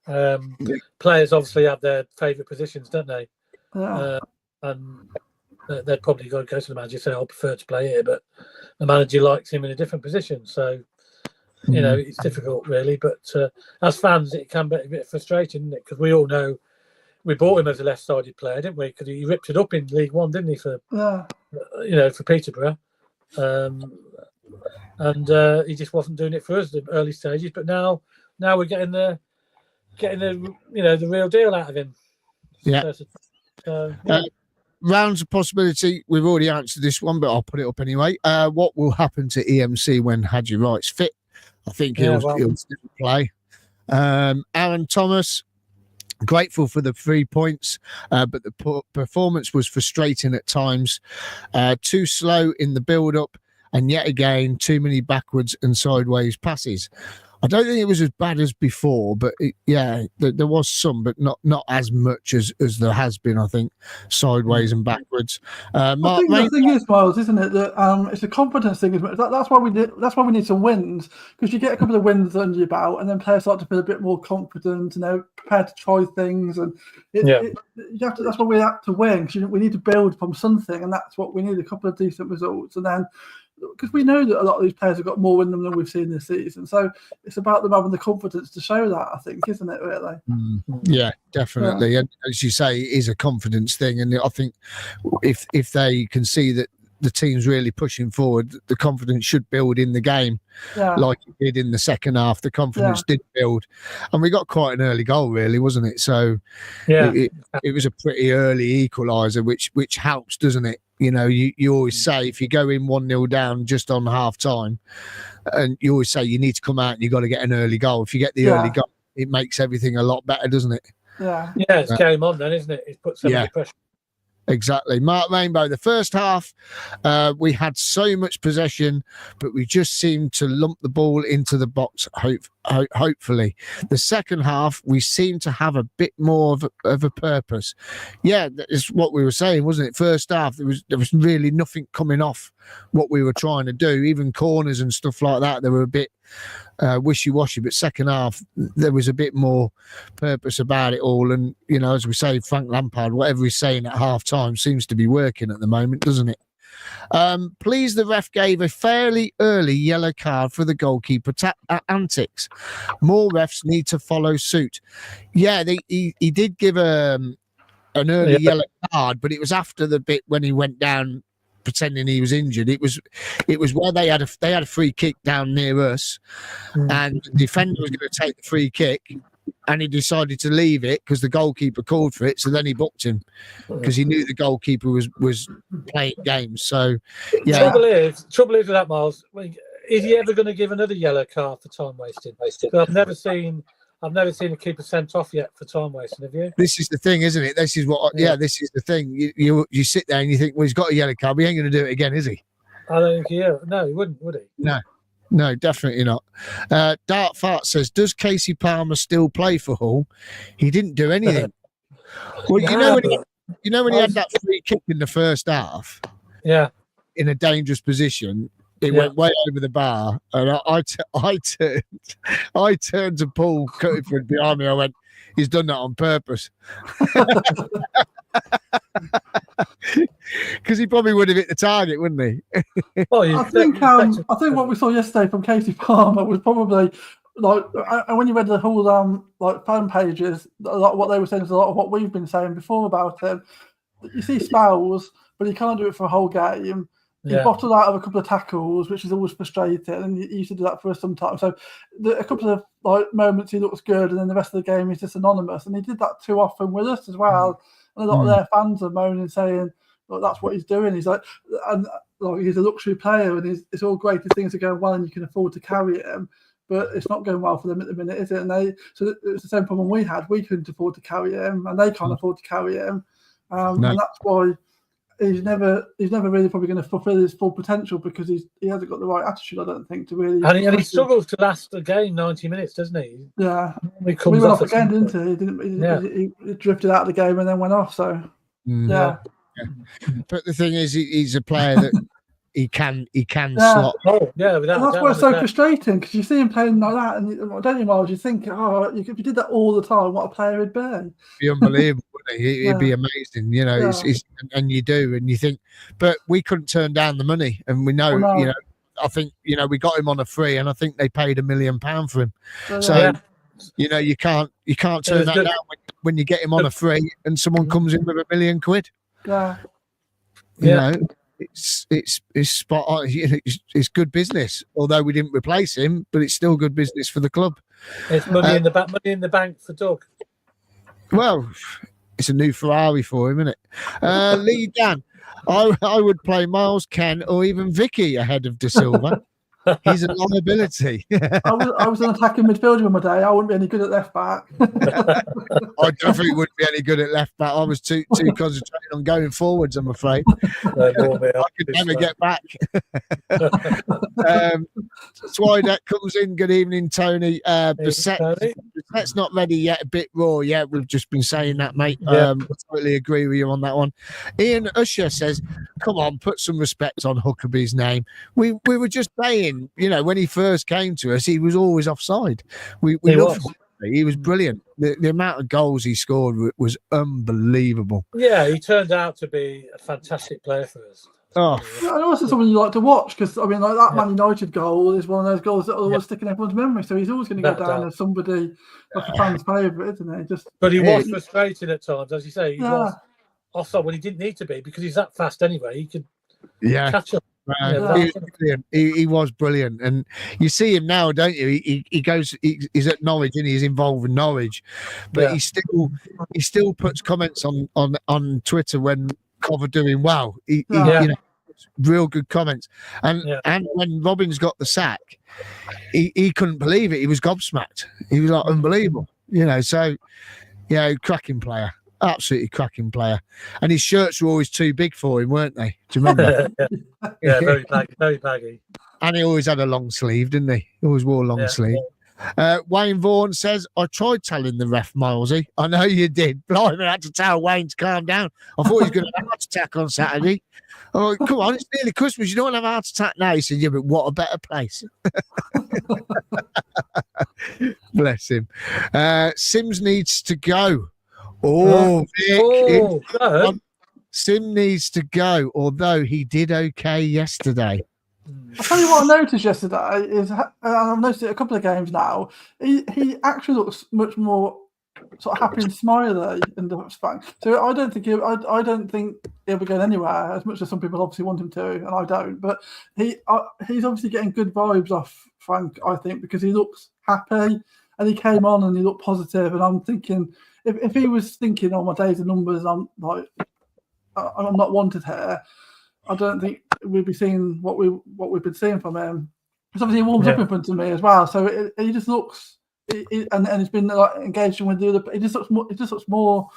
it? Players obviously have their favourite positions, don't they? And they'd probably go to the manager and say, "I prefer to play here," but the manager likes him in a different position. So, it's difficult, really. But as fans, it can be a bit frustrating, isn't it? Because we all know we bought him as a left-sided player, didn't we? Because he ripped it up in League One, didn't he? For Peterborough, and he just wasn't doing it for us in the early stages. But now we're getting the the real deal out of him. Rounds of possibility. We've already answered this one, but I'll put it up anyway. What will happen to EMC when Hadji Wright's fit? I think he'll still play. Aaron Thomas. Grateful for the 3 points, but the performance was frustrating at times. Too slow in the build-up, and yet again, too many backwards and sideways passes. I don't think it was as bad as before, but there was some, but not as much as there has been, I think, sideways and backwards. I think the thing is, Miles, isn't it, that it's a confidence thing. That's why we need some wins, because you get a couple of wins under your belt, and then players start to feel a bit more confident, prepared to try things, and that's why we have to win. Because we need to build from something, and that's what we need, a couple of decent results, and then because we know that a lot of these players have got more in them than we've seen this season. So it's about them having the confidence to show that, I think, isn't it, really? Yeah, definitely. And as you say, it is a confidence thing. And I think if they can see that the team's really pushing forward, the confidence should build in the game like it did in the second half. The confidence did build. And we got quite an early goal, really, wasn't it? So it was a pretty early equaliser, which helps, doesn't it? You know, you always say if you go in 1-0 down just on half time, and you always say you need to come out and you've got to get an early goal. If you get the early goal, it makes everything a lot better, doesn't it? Yeah, it's game on then, isn't it? It puts some pressure. Exactly. Mark Rainbow, the first half, we had so much possession, but we just seemed to lump the ball into the box, hopefully. The second half, we seemed to have a bit more of a purpose. Yeah, that's what we were saying, wasn't it? First half, there was really nothing coming off what we were trying to do. Even corners and stuff like that, they were a bit wishy-washy, but second half there was a bit more purpose about it all. And you know, as we say, Frank Lampard, whatever he's saying at half time seems to be working at the moment, doesn't it? Please, the ref gave a fairly early yellow card for the goalkeeper antics. More refs need to follow suit. Yeah, he did give an early yellow card, but it was after the bit when he went down pretending he was injured. It was where they had a free kick down near us, and the defender was going to take the free kick, and he decided to leave it because the goalkeeper called for it. So then he booked him because he knew the goalkeeper was playing games. So yeah, trouble is with that, Miles. Is he ever going to give another yellow card for time wasted? I've never seen a keeper sent off yet for time wasting. Have you? This is the thing, isn't it? This is what. Yeah, this is the thing. You sit there and you think, well, he's got a yellow card. But he ain't going to do it again, is he? I don't think he is. No, he wouldn't, would he? No, definitely not. Dart Fart says, does Casey Palmer still play for Hull? He didn't do anything. Well, you know when he had that free kick in the first half. Yeah. In a dangerous position. It went way over the bar, and I turned to Paul Cutiford behind me. I went, he's done that on purpose. Because he probably would have hit the target, wouldn't he? Well, I think what we saw yesterday from Casey Palmer was probably like, and when you read the whole like fan pages, a lot of what they were saying is a lot of what we've been saying before about him. You see spells, but he can't do it for a whole game. He bottled out of a couple of tackles, which is always frustrating, and he used to do that for us sometimes. So a couple of like moments he looks good, and then the rest of the game he's just anonymous. And he did that too often with us as well. And a lot of their fans are moaning, saying, "Look, that's what he's doing." He's like, and like he's a luxury player, and it's all great if things are going well and you can afford to carry him. But it's not going well for them at the minute, is it? And so it's the same problem we had. We couldn't afford to carry him, and they can't afford to carry him, and that's why. He's never really probably going to fulfil his full potential because he hasn't got the right attitude, I don't think, to really. And he struggles to last a game 90 minutes, doesn't he? Yeah. We went off again, didn't he? He drifted out of the game and then went off. So yeah. But the thing is, he's a player that he can slot. Oh yeah, without and that's why it's so frustrating because you see him playing like that, and don't you, Miles? You think, if you did that all the time, what a player he'd be. It'd be unbelievable. He'd be amazing, you know. And you do, and you think, but we couldn't turn down the money, and we know, you know. I think we got him on a free, and I think they paid £1 million for him. So you know, you can't turn that down when you get him on a free, and someone comes in with £1 million. Yeah, you know. It's spot on. It's good business. Although we didn't replace him, but it's still good business for the club. It's money in the bank for Doug. Well, it's a new Ferrari for him, isn't it? Lee Dan, I would play Miles, Ken, or even Vicky ahead of De Silva. He's a liability. I was an attacking midfielder in my day. I wouldn't be any good at left back. I definitely wouldn't be any good at left back. I was too concentrated on going forwards, I'm afraid. I could never get back. Twidet comes in. Good evening, Tony. Bissett's not ready yet. A bit raw. Yeah, we've just been saying that, mate. I totally agree with you on that one. Ian Usher says, come on, put some respect on Huckabee's name. We were just saying, you know, when he first came to us, he was always offside. We loved him. He was brilliant. The amount of goals he scored was unbelievable. Yeah, he turned out to be a fantastic player for us. Oh, Yeah, and also someone you like to watch because I mean, like that Yeah. Man United goal is one of those goals that will always stick in everyone's memory. So he's always going to go Without down doubt. as somebody like a fan's favourite, isn't he? Just But he Yeah. was frustrated at times, as you say. He was offside when he didn't need to be because he's that fast anyway. He could yeah. catch up. He was brilliant. He was brilliant, and you see him now, don't you? He goes. He's at Norwich, and he's involved with Norwich, but he still puts comments on Twitter when Cov are doing well. You know, real good comments. And when Robins got the sack, he couldn't believe it. He was gobsmacked. He was like unbelievable. You know, so cracking player. Absolutely cracking player. And his shirts were always too big for him, weren't they? Do you remember? Yeah, very baggy, very baggy. And he always had a long sleeve, didn't he? He always wore a long sleeve. Wayne Vaughan says, I tried telling the ref, Milesy. I know you did. Blimey, I had to tell Wayne to calm down. I thought he was going to have a heart attack on Saturday. Oh, come on, it's nearly Christmas. You don't want to have a heart attack now. He said, yeah, but what a better place. Bless him. Sims needs to go. Oh, Vic. Sim needs to go, although he did okay yesterday. I'll tell you what I noticed yesterday is, and I've noticed it a couple of games now, he actually looks much more sort of happy and smiley in the span. So I don't think he'll be going anywhere as much as some people obviously want him to, and I don't. But he's obviously getting good vibes off Frank, I think, because he looks happy and he came on and he looked positive. And I'm thinking, if he was thinking, "Oh, my days are numbers," I'm not wanted here. I don't think we'd be seeing what we've been seeing from him. Because obviously he warms up in front of me as well, so he just looks, and he's been like engaging with the other. He just looks more.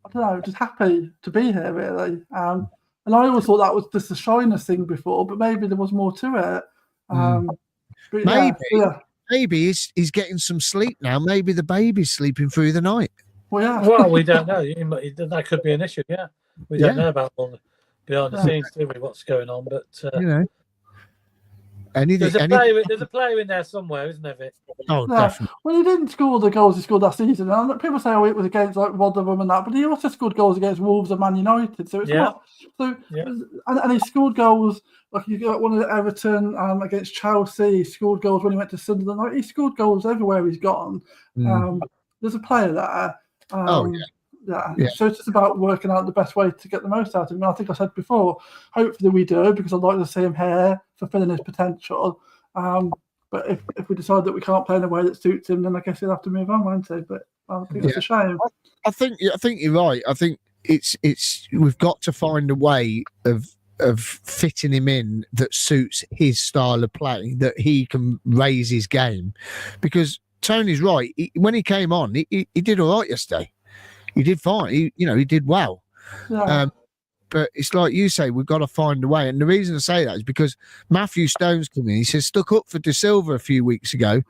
I don't know, just happy to be here, really. And I always thought that was just a shyness thing before, but maybe there was more to it. Maybe he's getting some sleep now. Maybe the baby's sleeping through the night. Well, we don't know. That could be an issue. Yeah, we don't know about all the behind the scenes, do we? What's going on? But there's a player in there somewhere, isn't there, Vic? Oh, definitely. Well, he didn't score the goals he scored last season. And people say, it was against like Rotherham and that, but he also scored goals against Wolves and Man United. So it's not. So and he scored goals like you got one at Everton against Chelsea. He scored goals when he went to Sunderland. Like, he scored goals everywhere he's gone. There's a player there. So it's just about working out the best way to get the most out of him. And I think I said before, hopefully we do, because I'd like to see him here fulfilling his potential. But if we decide that we can't play in a way that suits him, then I guess he'll have to move on, won't he? But I think it's a shame. I think you're right. I think it's we've got to find a way of fitting him in that suits his style of play, that he can raise his game. Because Tony's right. When he came on, he did all right yesterday. He did fine. He did well. But it's like you say, we've got to find a way. And the reason I say that is because Matthew Stone's come in. He says, stuck up for De Silva a few weeks ago,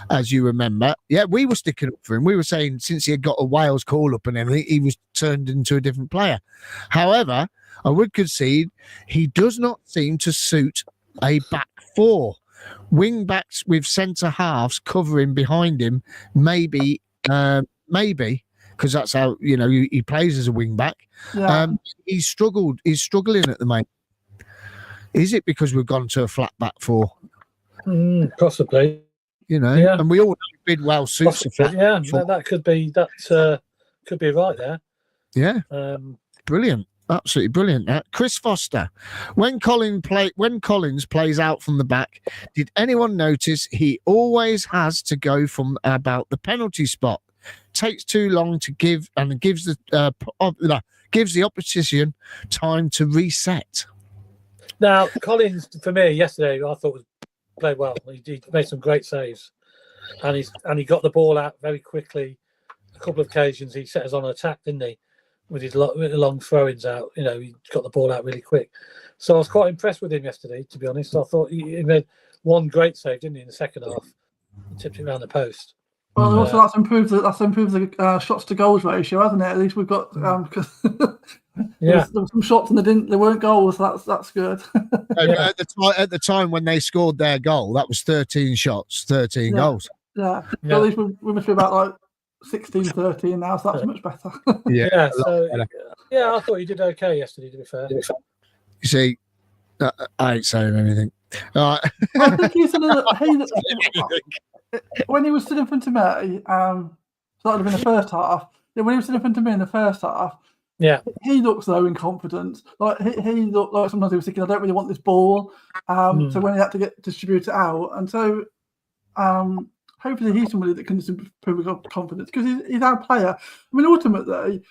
as you remember. Yeah, we were sticking up for him. We were saying since he had got a Wales call-up and everything, he was turned into a different player. However, I would concede he does not seem to suit a back four. Wing backs with centre halves covering behind him, maybe, because that's how he plays as a wing back. He's struggling at the moment. Is it because we've gone to a flat back four? Possibly. And we all know Bidwell suits a flat four. That could be right there. Yeah. Brilliant. Absolutely brilliant. Chris Foster, when Collins plays out from the back, did anyone notice he always has to go from about the penalty spot? Takes too long to give, and gives the opposition time to reset. Now, Collins, for me, yesterday, I thought played well. He made some great saves, and he got the ball out very quickly. A couple of occasions, he set us on an attack, didn't he? With his long throw-ins out, he got the ball out really quick. So I was quite impressed with him yesterday, to be honest. I thought he made one great save, didn't he, in the second half? He tipped it around the post. Well, also that's improved the shots to goals ratio, hasn't it? At least we've got because there were some shots and they weren't goals. So that's good. At the time when they scored their goal, that was 13 shots, 13 goals. Yeah. But at least we must be about like 16, 13 now, so that's much better. I thought he did okay yesterday, to be fair. You see, I ain't saying anything. All right. I think he's when he was stood in front of me, so that would have been the first half. Yeah, when he was stood in front of me in the first half, Yeah. he looks low in confidence. Like he looked like sometimes he was thinking, I don't really want this ball. So when he had to distribute it out, and so hopefully he's somebody that can improve his confidence because he's our player. I mean, ultimately,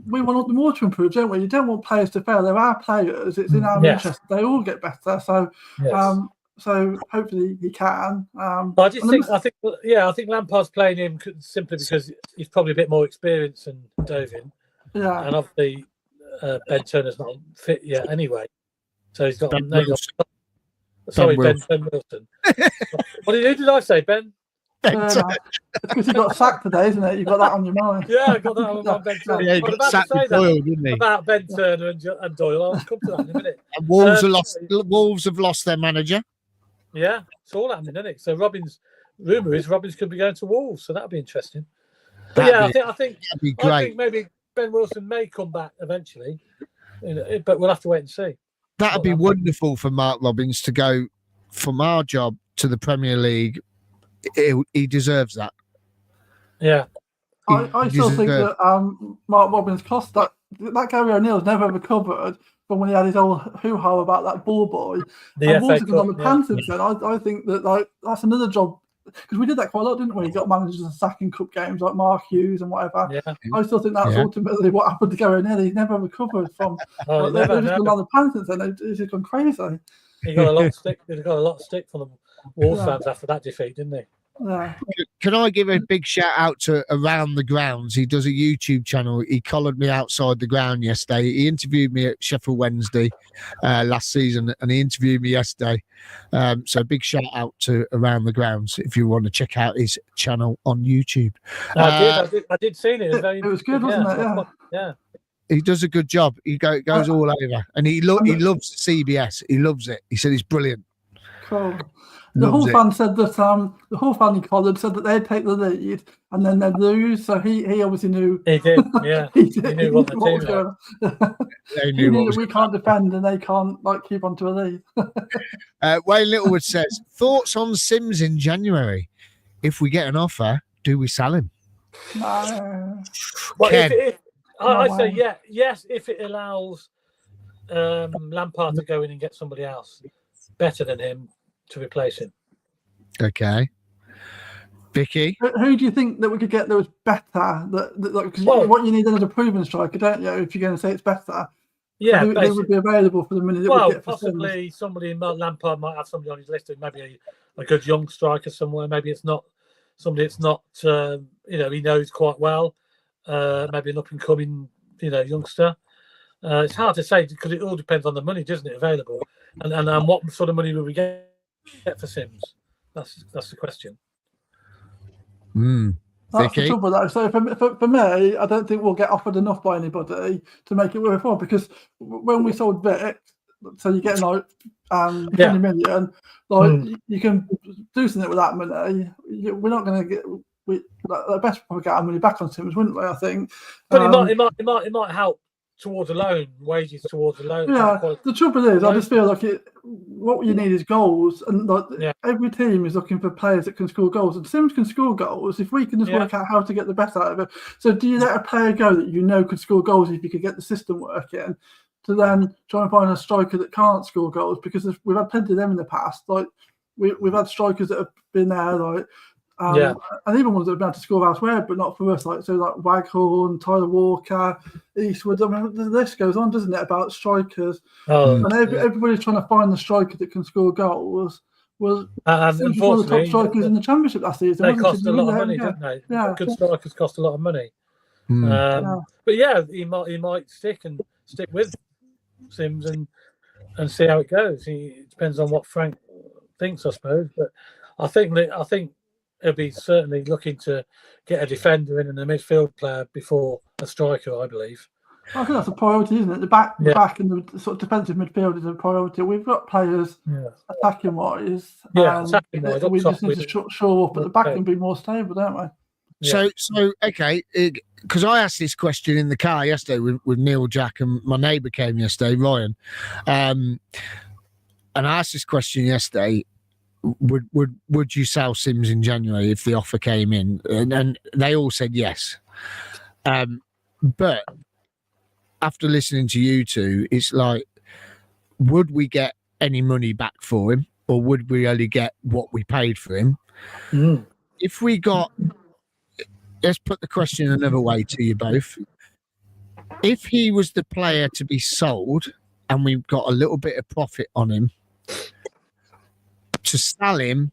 we want them all to improve, don't we? You don't want players to fail. They're our players. It's in our interest. They all get better. So, so hopefully he can. I think Lampard's playing him simply because he's probably a bit more experienced than Dovin. Yeah, and obviously Ben Turner's not fit yet anyway, so he's got. Ben Wilson. Who did I say, Ben? it's because he got sacked today, isn't it? You got that on your mind. Yeah, I got that on my mind. Ben Turner. Yeah, he got sacked with Doyle, didn't he? About Ben Turner and Doyle. I'll come to that in a minute. And Wolves have lost their manager. Yeah, it's all happening, isn't it? So rumour is Robbins could be going to Wolves, so that'd be interesting. But I think that'd be great. I think maybe Ben Wilson may come back eventually, but we'll have to wait and see. That'd be wonderful for Mark Robbins to go from our job to the Premier League. He deserves that. Yeah, I still think that Mark Robbins cost that Gary O'Neill's never recovered from when he had his old hoo-ha about that ball boy. And Wolves have on the pants since then. I think that that's another job. Because we did that quite a lot, didn't we? You got managers and sacking cup games like Mark Hughes and whatever. Yeah. I still think that's ultimately what happened to Gary O'Neill. He's never recovered from. They've just been on the pants since then. It's just gone crazy. He got a lot of stick. He got a lot of stick from the Wolves fans after that defeat, didn't he? Yeah. Can I give a big shout out to Around the Grounds? He does a YouTube channel. He collared me outside the ground yesterday. He interviewed me at Sheffield Wednesday last season, and he interviewed me yesterday. So big shout out to Around the Grounds if you want to check out his channel on YouTube. I did see it. It was good, wasn't it? Yeah. He does a good job. He goes all over, and he loves CBS. He loves it. He said it's brilliant. Cool. The Hull fan said that the Hull fan he collared said that they'd take the lead and then they'd lose. So he obviously knew. He did, yeah. he knew what the team was. He knew that we can't defend and they can't keep on to a lead. Wayne Littlewood says, thoughts on Sims in January? If we get an offer, do we sell him? No. Well, I'd say yes, if it allows Lampard to go in and get somebody else better than him to replace him. Okay. Vicky? Who do you think that we could get that was better? Because what you need then is a proven striker, don't you? If you're going to say it's better. Yeah, who would be available for the minute that we get for possibly Sims? Somebody, Lampard might have somebody on his list, maybe a good young striker somewhere. Maybe it's not somebody that's not, he knows quite well. Maybe an up-and-coming, youngster. It's hard to say because it all depends on the money, doesn't it, available? And what sort of money will we get for Sims? That's the question. That's the trouble, though. So for me, I don't think we'll get offered enough by anybody to make it worthwhile. Because when we sold Vic, so you're getting 20 million, you can do something with that money. We're not going to get. The best probably get our money back on Sims, wouldn't we? I think. But it might help towards a loan, wages towards a loan. Yeah, the trouble is, I just feel like what you need is goals, and every team is looking for players that can score goals. And Sims can score goals if we can just work out how to get the best out of it. So, do you let a player go that could score goals if you could get the system working, to then try and find a striker that can't score goals? Because we've had plenty of them in the past. Like we've had strikers that have been there, and even ones that have been able to score elsewhere, but not for us. Like Waghorn, Tyler Walker, Eastwood. I mean, the list goes on, doesn't it? About strikers, and everybody's trying to find the striker that can score goals. Was unfortunately one of the top strikers in the Championship last season. They cost a lot of money, didn't they? Yeah, good strikers cost a lot of money. But he might stick with Sims and see how it goes. It depends on what Frank thinks, I suppose. But I think he'll be certainly looking to get a defender in and a midfield player before a striker, I believe. I think that's a priority, isn't it? The back and the sort of defensive midfield is a priority. We've got players attacking wise. Attacking wise. We just need to shore up at the back and be more stable, don't we? Yeah. So okay, because I asked this question in the car yesterday with Neil, Jack, and my neighbour came yesterday, Ryan. and I asked this question yesterday. Would you sell Sims in January if the offer came in? And they all said yes. But after listening to you two, it's like, would we get any money back for him, or would we only get what we paid for him? If we got, let's put the question another way to you both. If he was the player to be sold and we've got a little bit of profit on him, to sell him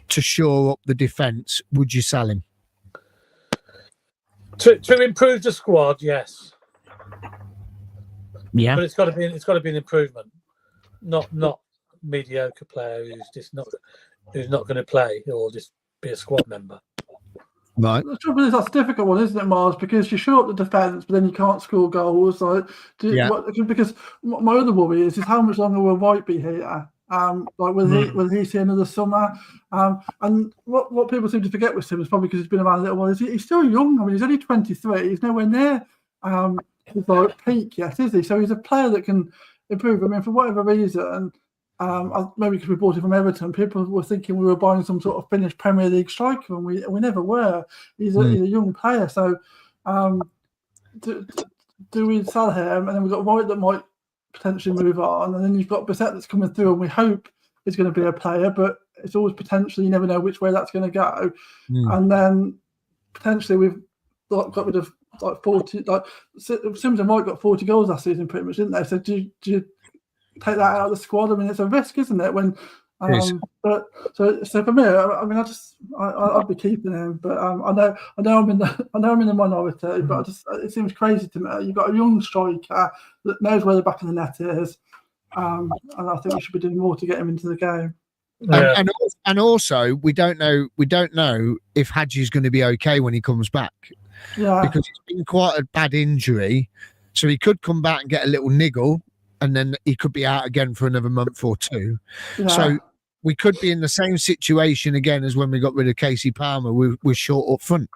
to shore up the defence, would you sell him? To improve the squad, yes. Yeah, but it's got to be an improvement, not mediocre player who's not going to play or just be a squad member. Right. The trouble is, that's a difficult one, isn't it, Mars? Because you short the defence, but then you can't score goals. Because my other worry is how much longer will White be here? Will he see another summer? And what people seem to forget with him is probably because he's been around a little while. He's still young. I mean, he's only 23. He's nowhere near his peak yet, is he? So he's a player that can improve. I mean, for whatever reason, maybe because we bought him from Everton, people were thinking we were buying some sort of Finnish Premier League striker, and we never were. He's a young player. So do we sell him? And then we've got White that might potentially move on, and then you've got Bissett that's coming through, and we hope is going to be a player, but it's always potentially, you never know which way that's going to go. And then potentially we've got rid of 40, Sims and White got 40 goals last season pretty much, didn't they? So do you take that out of the squad? I mean, it's a risk, isn't it? When but so for me, I mean, I'd be keeping him, but I know I'm in the minority, but it seems crazy to me. You've got a young striker that knows where the back of the net is, and I think we should be doing more to get him into the game. Yeah. And also, we don't know if Hadji's going to be okay when he comes back. Yeah, because it's been quite a bad injury, so he could come back and get a little niggle, and then he could be out again for another month or two. Yeah. So we could be in the same situation again as when we got rid of Casey Palmer. We're short up front.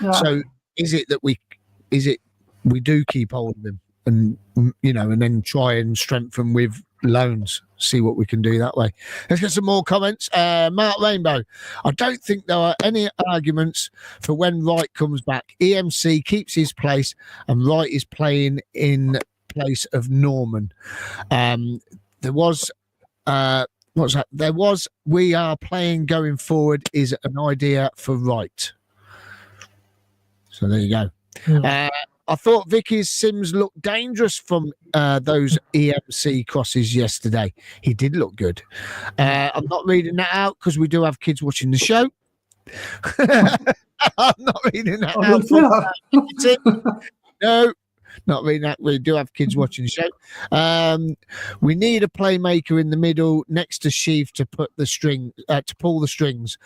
Yeah. So is it we do keep hold of him, and and then try and strengthen with loans, see what we can do that way. Let's get some more comments. Mark Rainbow, I don't think there are any arguments for when Wright comes back. EMC keeps his place and Wright is playing in place of Norman. There was what's that? There was we are playing going forward is an idea for Wright. So there you go. I thought Vicky's Sims looked dangerous from those EMC crosses yesterday. He did look good. I'm not reading that out because we do have kids watching the show. I'm not reading that out. No, not reading that. We do have kids watching the show. We need a playmaker in the middle next to Sheaf to pull the strings.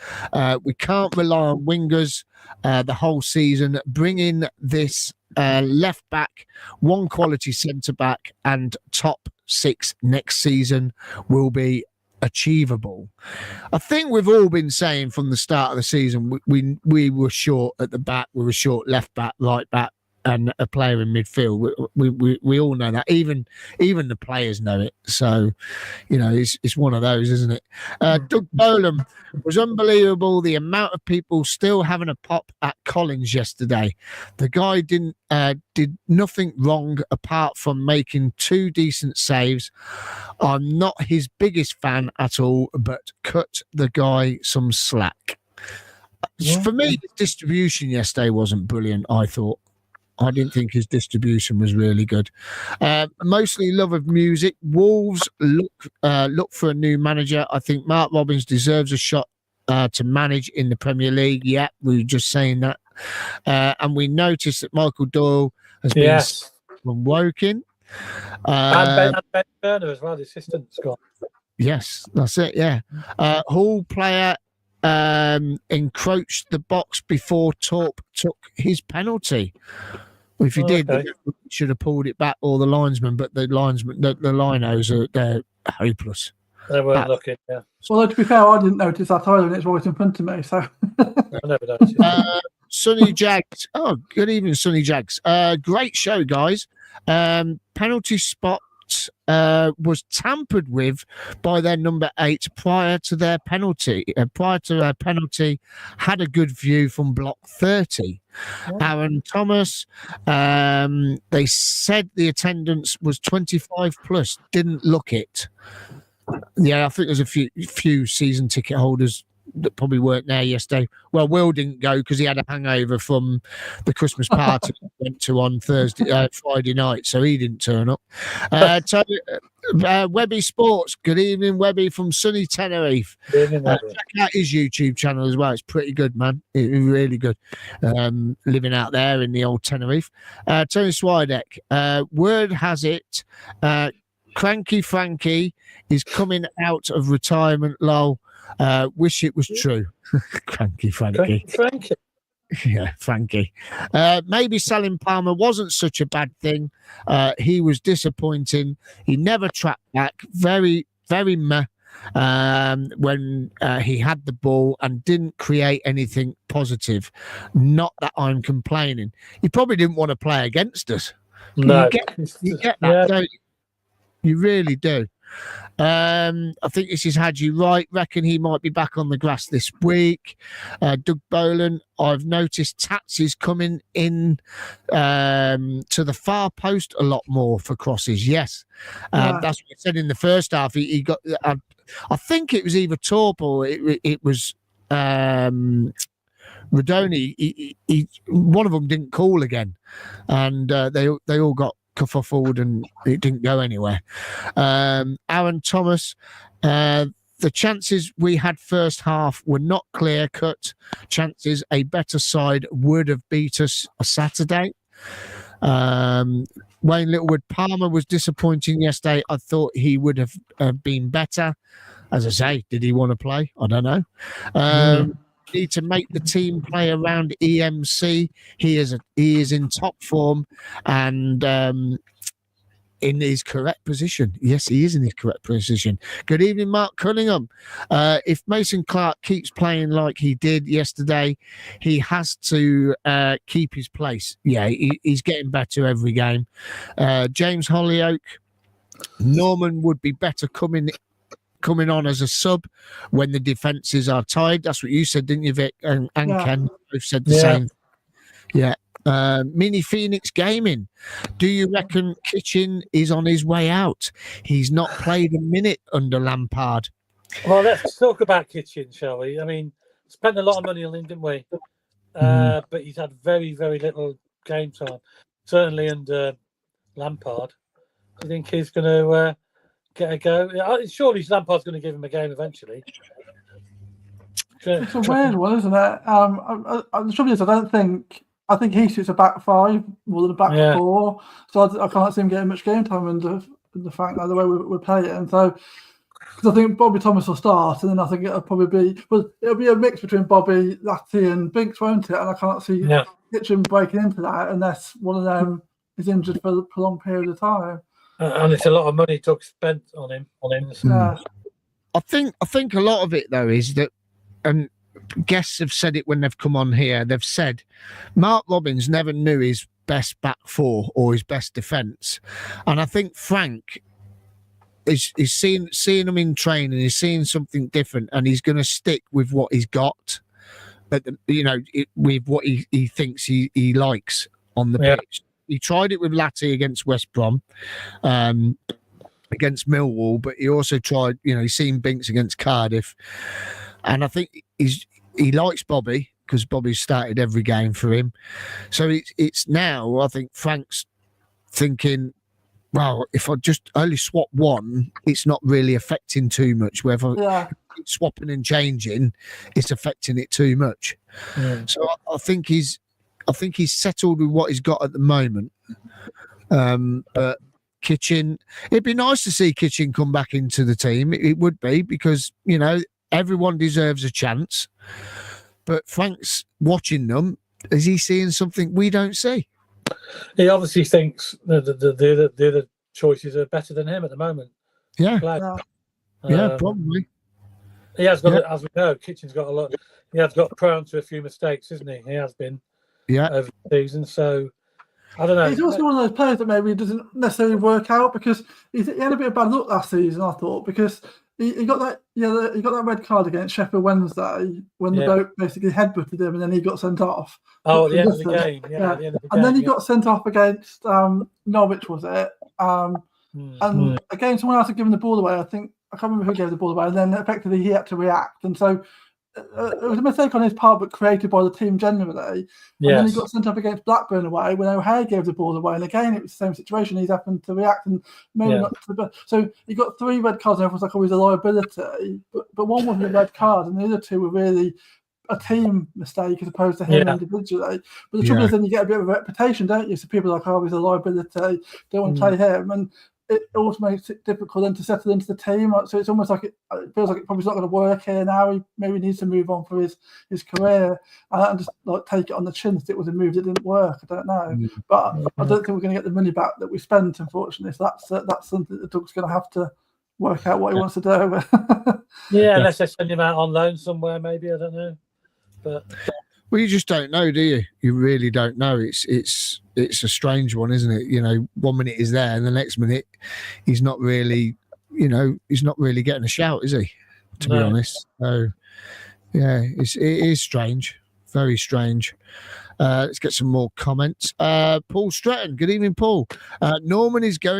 We can't rely on wingers the whole season. Bring in this left back, one quality centre back, and top 6 next season will be achievable. I think we've all been saying from the start of the season we were short at the back, we were short left back, right back, and a player in midfield. We all know that. Even the players know it. So, it's one of those, isn't it? Doug Bolam was unbelievable. The amount of people still having a pop at Collins yesterday. The guy did nothing wrong apart from making 2 decent saves. I'm not his biggest fan at all, but cut the guy some slack. Yeah. For me, the distribution yesterday wasn't brilliant, I thought. I didn't think his distribution was really good. Mostly love of music. Wolves look for a new manager. I think Mark Robbins deserves a shot to manage in the Premier League. Yeah, we were just saying that. And we noticed that Michael Doyle has been from Woking. And Ben Turner as well, the assistant, Scott. Yes, that's it, yeah. Hall player encroached the box before Torp took his penalty. Well, if he did, he should have pulled it back, or the linesman, but the linos they're hopeless. They weren't looking, yeah. Well, to be fair, I didn't notice that either, and it's right in front of me, so. I never noticed. Sonny Jags. Oh, good evening, Sonny Jags. Great show, guys. Penalty spot shot was tampered with by their number 8 prior to their penalty. Had a good view from block 30. Aaron Thomas, they said the attendance was 25 plus, didn't look it. Yeah, I think there's a few season ticket holders that probably weren't there yesterday. Well, Will didn't go because he had a hangover from the Christmas party he went to on Friday night, so he didn't turn up. Webby Sports, good evening, Webby from sunny Tenerife. Check out his YouTube channel as well. It's pretty good, man. It's really good. Living out there in the old Tenerife. Tony Swidek, word has it, Cranky Frankie is coming out of retirement. Lol. Wish it was true. Cranky Frankie. Frankie. Yeah, Frankie. Maybe selling Palmer wasn't such a bad thing. He was disappointing. He never tracked back. Very, very meh when he had the ball and didn't create anything positive. Not that I'm complaining. He probably didn't want to play against us. No. You get that, don't you? You really do. I think this is Hadji Wright. Reckon he might be back on the grass this week. Doug Boland, I've noticed Tats is coming in to the far post a lot more for crosses. Yes, that's what I said in the first half. He got. I think it was either Torp or it was Radoni. He one of them didn't call again, and they all got kerfuffled and it didn't go anywhere. Aaron Thomas, the chances we had first half were not clear cut chances. A better side would have beat us a Saturday. Wayne Littlewood, Palmer was disappointing yesterday. I thought he would have been better. As I say, did he want to play? I don't know. Need to make the team play around EMC. He is in top form and in his correct position. Yes, he is in his correct position. Good evening, Mark Cunningham. If Mason Clark keeps playing like he did yesterday, he has to keep his place. Yeah, he's getting better every game. James Hollyoak, Norman would be better coming on as a sub when the defenses are tied. That's what you said, didn't you, Vic? And Ken both said the same. Yeah. Mini Phoenix Gaming. Do you reckon Kitchen is on his way out? He's not played a minute under Lampard. Well, let's talk about Kitchen, shall we? I mean, spent a lot of money on him, didn't we? But he's had very, very little game time. Certainly under Lampard. Do you think he's going to get a go? Surely Lampard's going to give him a game eventually. It's a weird one, isn't it? The trouble is, I think he suits a back five more than a back four, so I can't see him getting much game time under the fact that the way we're playing. So, because I think Bobby Thomas will start, and then I think it'll probably be it'll be a mix between Bobby, Latty, and Binks, won't it? And I can't see Kitchen breaking into that unless one of them is injured for a prolonged period of time. And it's a lot of money spent on him. Yeah. I think a lot of it though is that, and guests have said it when they've come on here. They've said Mark Robbins never knew his best back four or his best defence, and I think Frank is seeing him in training. He's seeing something different, and he's going to stick with what he's got. But with what he thinks he likes on the pitch. He tried it with Latty against West Brom, against Millwall, but he also tried, he's seen Binks against Cardiff. And I think he likes Bobby because Bobby started every game for him. So it's now, I think Frank's thinking, well, if I just only swap one, it's not really affecting too much. Whether swapping and changing, it's affecting it too much. Yeah. So I think he's settled with what he's got at the moment. But Kitchen, it'd be nice to see Kitchen come back into the team. It would be because, everyone deserves a chance. But Frank's watching them. Is he seeing something we don't see? He obviously thinks the other choices are better than him at the moment. Yeah. Probably. He has got, as we know, Kitchen's got a lot. He has got prone to a few mistakes, isn't he? He has been over the season. So I don't know. He's also one of those players that maybe doesn't necessarily work out because he had a bit of bad luck last season, I thought, because he got that red card against Sheffield Wednesday when the boat basically headbutted him and then he got sent off. Oh, at the end of the game. Yeah, at the end of the game. And then he got sent off against Norwich, was it? And again, someone else had given the ball away. I can't remember who gave the ball away. And then effectively he had to react. And so it was a mistake on his part, but created by the team generally. And then he got sent up against Blackburn away when O'Hare gave the ball away. And again, it was the same situation. He's happened to react and maybe not to the. So he got 3 red cards and everyone's like, oh, he's a liability. But one wasn't a red card, and the other 2 were really a team mistake as opposed to him individually. But the trouble is, then you get a bit of a reputation, don't you? So people are like, oh, he's a liability, don't want to play him. And it also makes it difficult then to settle into the team. So it's almost like it feels like it probably not going to work here now. He maybe needs to move on for his career and just like take it on the chin that it was a move that didn't work. I don't know, but I don't think we're going to get the money back that we spent, unfortunately. So that's something that Doug's going to have to work out what he wants to do. Unless they send him out on loan somewhere, maybe, I don't know. But well, you just don't know, do you? You really don't know. It's a strange one, isn't it? You know, 1 minute he's there, and the next minute he's not really. You know, he's not really getting a shout, is he? To be honest. So, yeah, it is strange, very strange. Let's get some more comments. Paul Stratton, good evening, Paul. Norman is not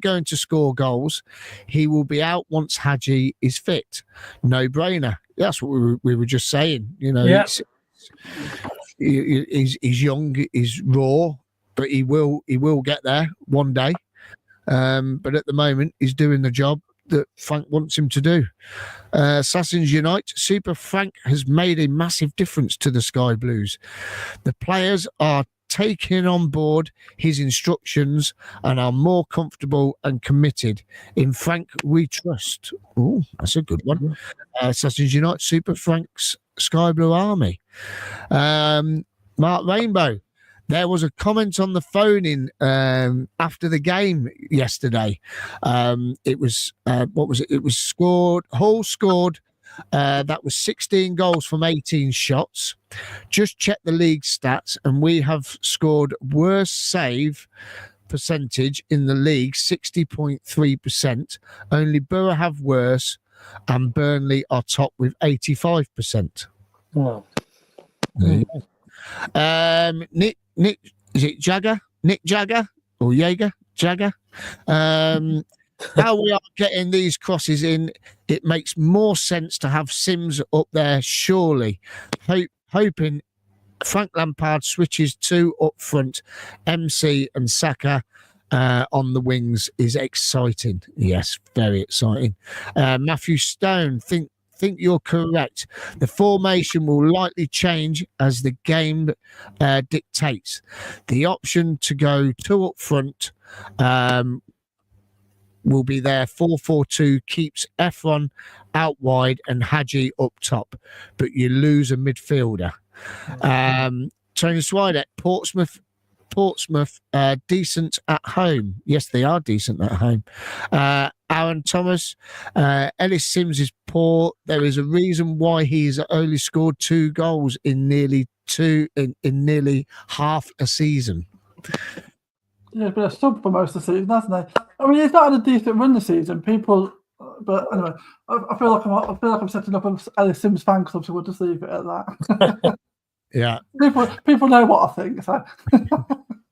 going to score goals. He will be out once Hadji is fit. No brainer. That's what we were just saying. You know, he's young, he's raw, but he will get there one day. But at the moment, he's doing the job that Frank wants him to do. Assassins Unite, Super Frank has made a massive difference to the Sky Blues. The players are taking on board his instructions and are more comfortable and committed. In Frank, we trust. Oh, that's a good one. Assassins Unite, Super Frank's Sky Blue Army. Mark Rainbow, there was a comment on the phone in after the game yesterday. It was what was it? It was scored. Hull scored. That was 16 goals from 18 shots. Just check the league stats, and we have scored worst save percentage in the league, 60.3%. Only Borough have worse, and Burnley are top with 85%. Wow. Nick, is it Jagger? Nick Jagger or Jaeger? Jagger? How we are getting these crosses in, it makes more sense to have Sims up there, surely. Hoping Frank Lampard switches 2 up front, MC and Saka on the wings is exciting. Yes, very exciting. Matthew Stone, think you're correct. The formation will likely change as the game dictates. The option to go 2 up front will be there. 4-4-2 keeps Efron out wide and Hadji up top, but you lose a midfielder. Tony Swidek, Portsmouth decent at home. Yes, they are decent at home. Aaron Thomas, Ellis Sims is poor. There is a reason why he's only scored 2 goals in nearly half a season. Yeah, he's been a sub for most of the season, hasn't he? I mean, he's not had a decent run this season. But anyway, I feel like I'm setting up an Ellis Sims fan club, so we'll just leave it at that. Yeah. People know what I think. So.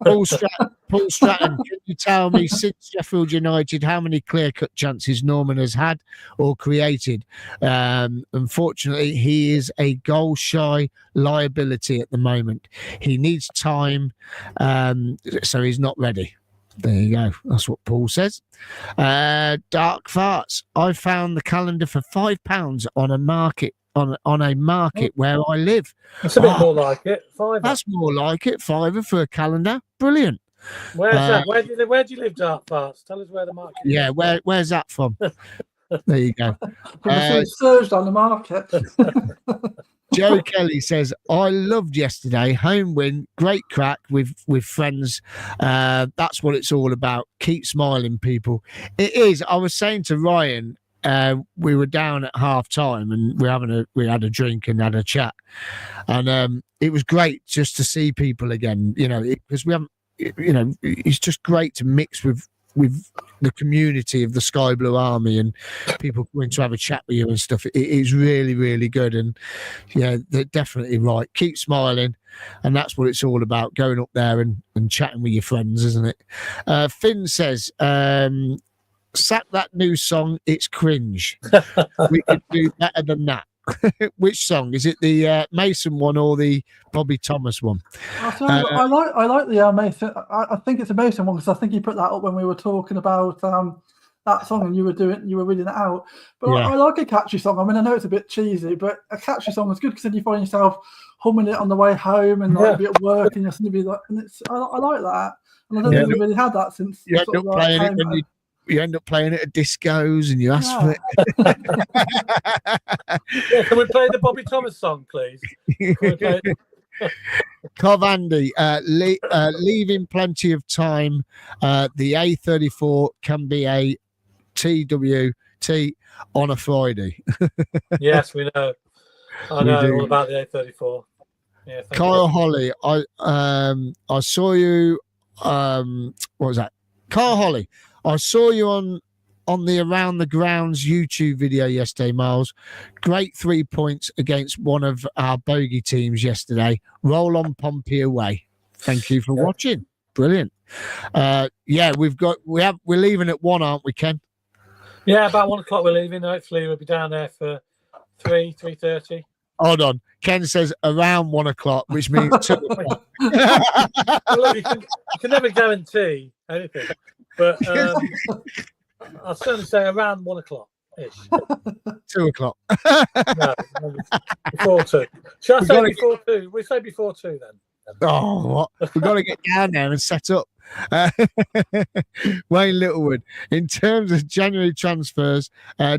Paul Stratton, can you tell me, since Sheffield United, how many clear-cut chances Norman has had or created? Unfortunately, he is a goal-shy liability at the moment. He needs time, so he's not ready. There you go. That's what Paul says. Dark Farts. I found the calendar for £5 on a market. On a market where I live. That's a bit more like it. £5. That's more like it. £5 for a calendar. Brilliant. Where's that? Where do you live, Dark Farts? Tell us where the market is. Yeah, where's that from? There you go. Surged on the market. Joe Kelly says, I loved yesterday. Home win, great crack with friends. That's what it's all about. Keep smiling, people. It is. I was saying to Ryan, we were down at half time and we had a drink and had a chat, and it was great just to see people again. Because we haven't. It's just great to mix with the community of the Sky Blue Army and people going to have a chat with you and stuff. It is really, really good. And they're definitely right. Keep smiling. And that's what it's all about, going up there and chatting with your friends, isn't it? Finn says, sack that new song, it's cringe. We could do better than that. Which song? Is it the Mason one or the Bobby Thomas one? I like the Mason. I think it's a Mason one because I think you put that up when we were talking about that song and you were reading it out. But I like a catchy song. I mean, I know it's a bit cheesy, but a catchy song is good because then you find yourself humming it on the way home and be at work and you're suddenly be like, and I like that. And I don't think we've really had that since. You end up playing it when you end up playing it at discos and you ask for it. Can we play the Bobby Thomas song, please? Cov Andy, leaving plenty of time. The A34 can be a TWT on a Friday. Yes, we know. I know all about the A34. Yeah, Kyle Holly, I saw you. What was that? Kyle Holly, I saw you on the Around the Grounds YouTube video yesterday, Miles. Great 3 points against one of our bogey teams yesterday. Roll on Pompey away. Thank you for watching. Brilliant. We're leaving at 1, aren't we, Ken? Yeah, about 1 o'clock we're leaving. Hopefully we'll be down there for 3:30. Hold on. Ken says around 1 o'clock, which means 2 o'clock. Well, look, you can never guarantee anything, but I'll certainly say around 1 o'clock-ish. 2 o'clock. No, before 2. Shall I say before 2? We say before 2 then. Oh, what? We've got to get down there and set up. Wayne Littlewood, in terms of January transfers,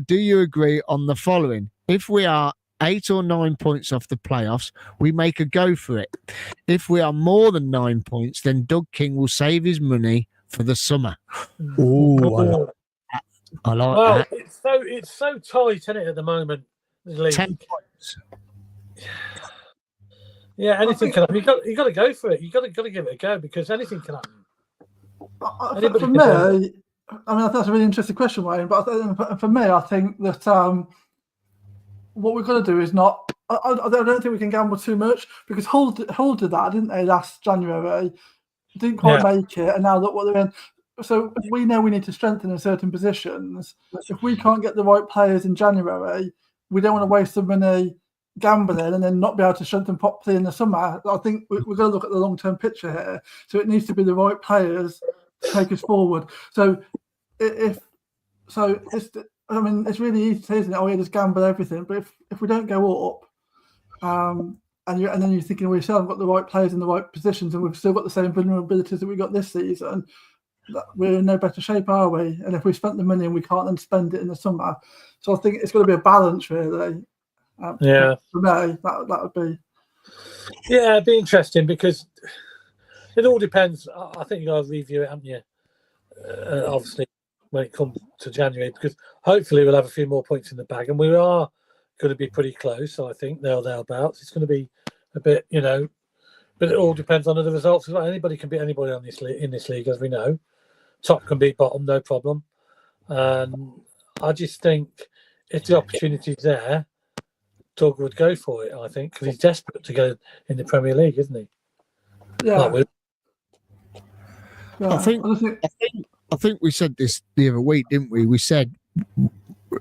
do you agree on the following? If we are 8 or 9 points off the playoffs, we make a go for it. If we are more than 9 points, then Doug King will save his money for the summer. Oh, I like that. It's so tight, isn't it, at the moment? The league. 10 points. Yeah, anything can happen. You got to go for it. You got to give it a go because anything can happen. For me, I mean, that's a really interesting question, Wayne. But for me, I think that what we've got to do is not. I don't think we can gamble too much because Hull did that, didn't they, last January? Didn't quite make it, and now look what they're in. So we know we need to strengthen in certain positions. If we can't get the right players in January, we don't want to waste the money gambling and then not be able to strengthen properly in the summer. I think we're going to look at the long-term picture here. So it needs to be the right players to take us forward. So it's really easy to say, isn't it? Oh, yeah, just gamble everything. But if we don't go up, and then you're thinking, we still haven't got the right players in the right positions, and we've still got the same vulnerabilities that we got this season, we're in no better shape, are we? And if we spent the money and we can't then spend it in the summer, so I think it's got to be a balance, really. For me, that would be. Yeah, it'd be interesting because it all depends. I think you got to review it, haven't you? Obviously, when it comes to January, because hopefully we'll have a few more points in the bag, and we are going to be pretty close. So I think thereabouts. It's going to be a bit, but it all depends on the results as well. Anybody can beat anybody in this league, as we know. Top can beat bottom, no problem. I just think if the opportunity's there, Doug would go for it. I think because he's desperate to go in the Premier League, isn't he? Yeah. I think we said this the other week, didn't we? We said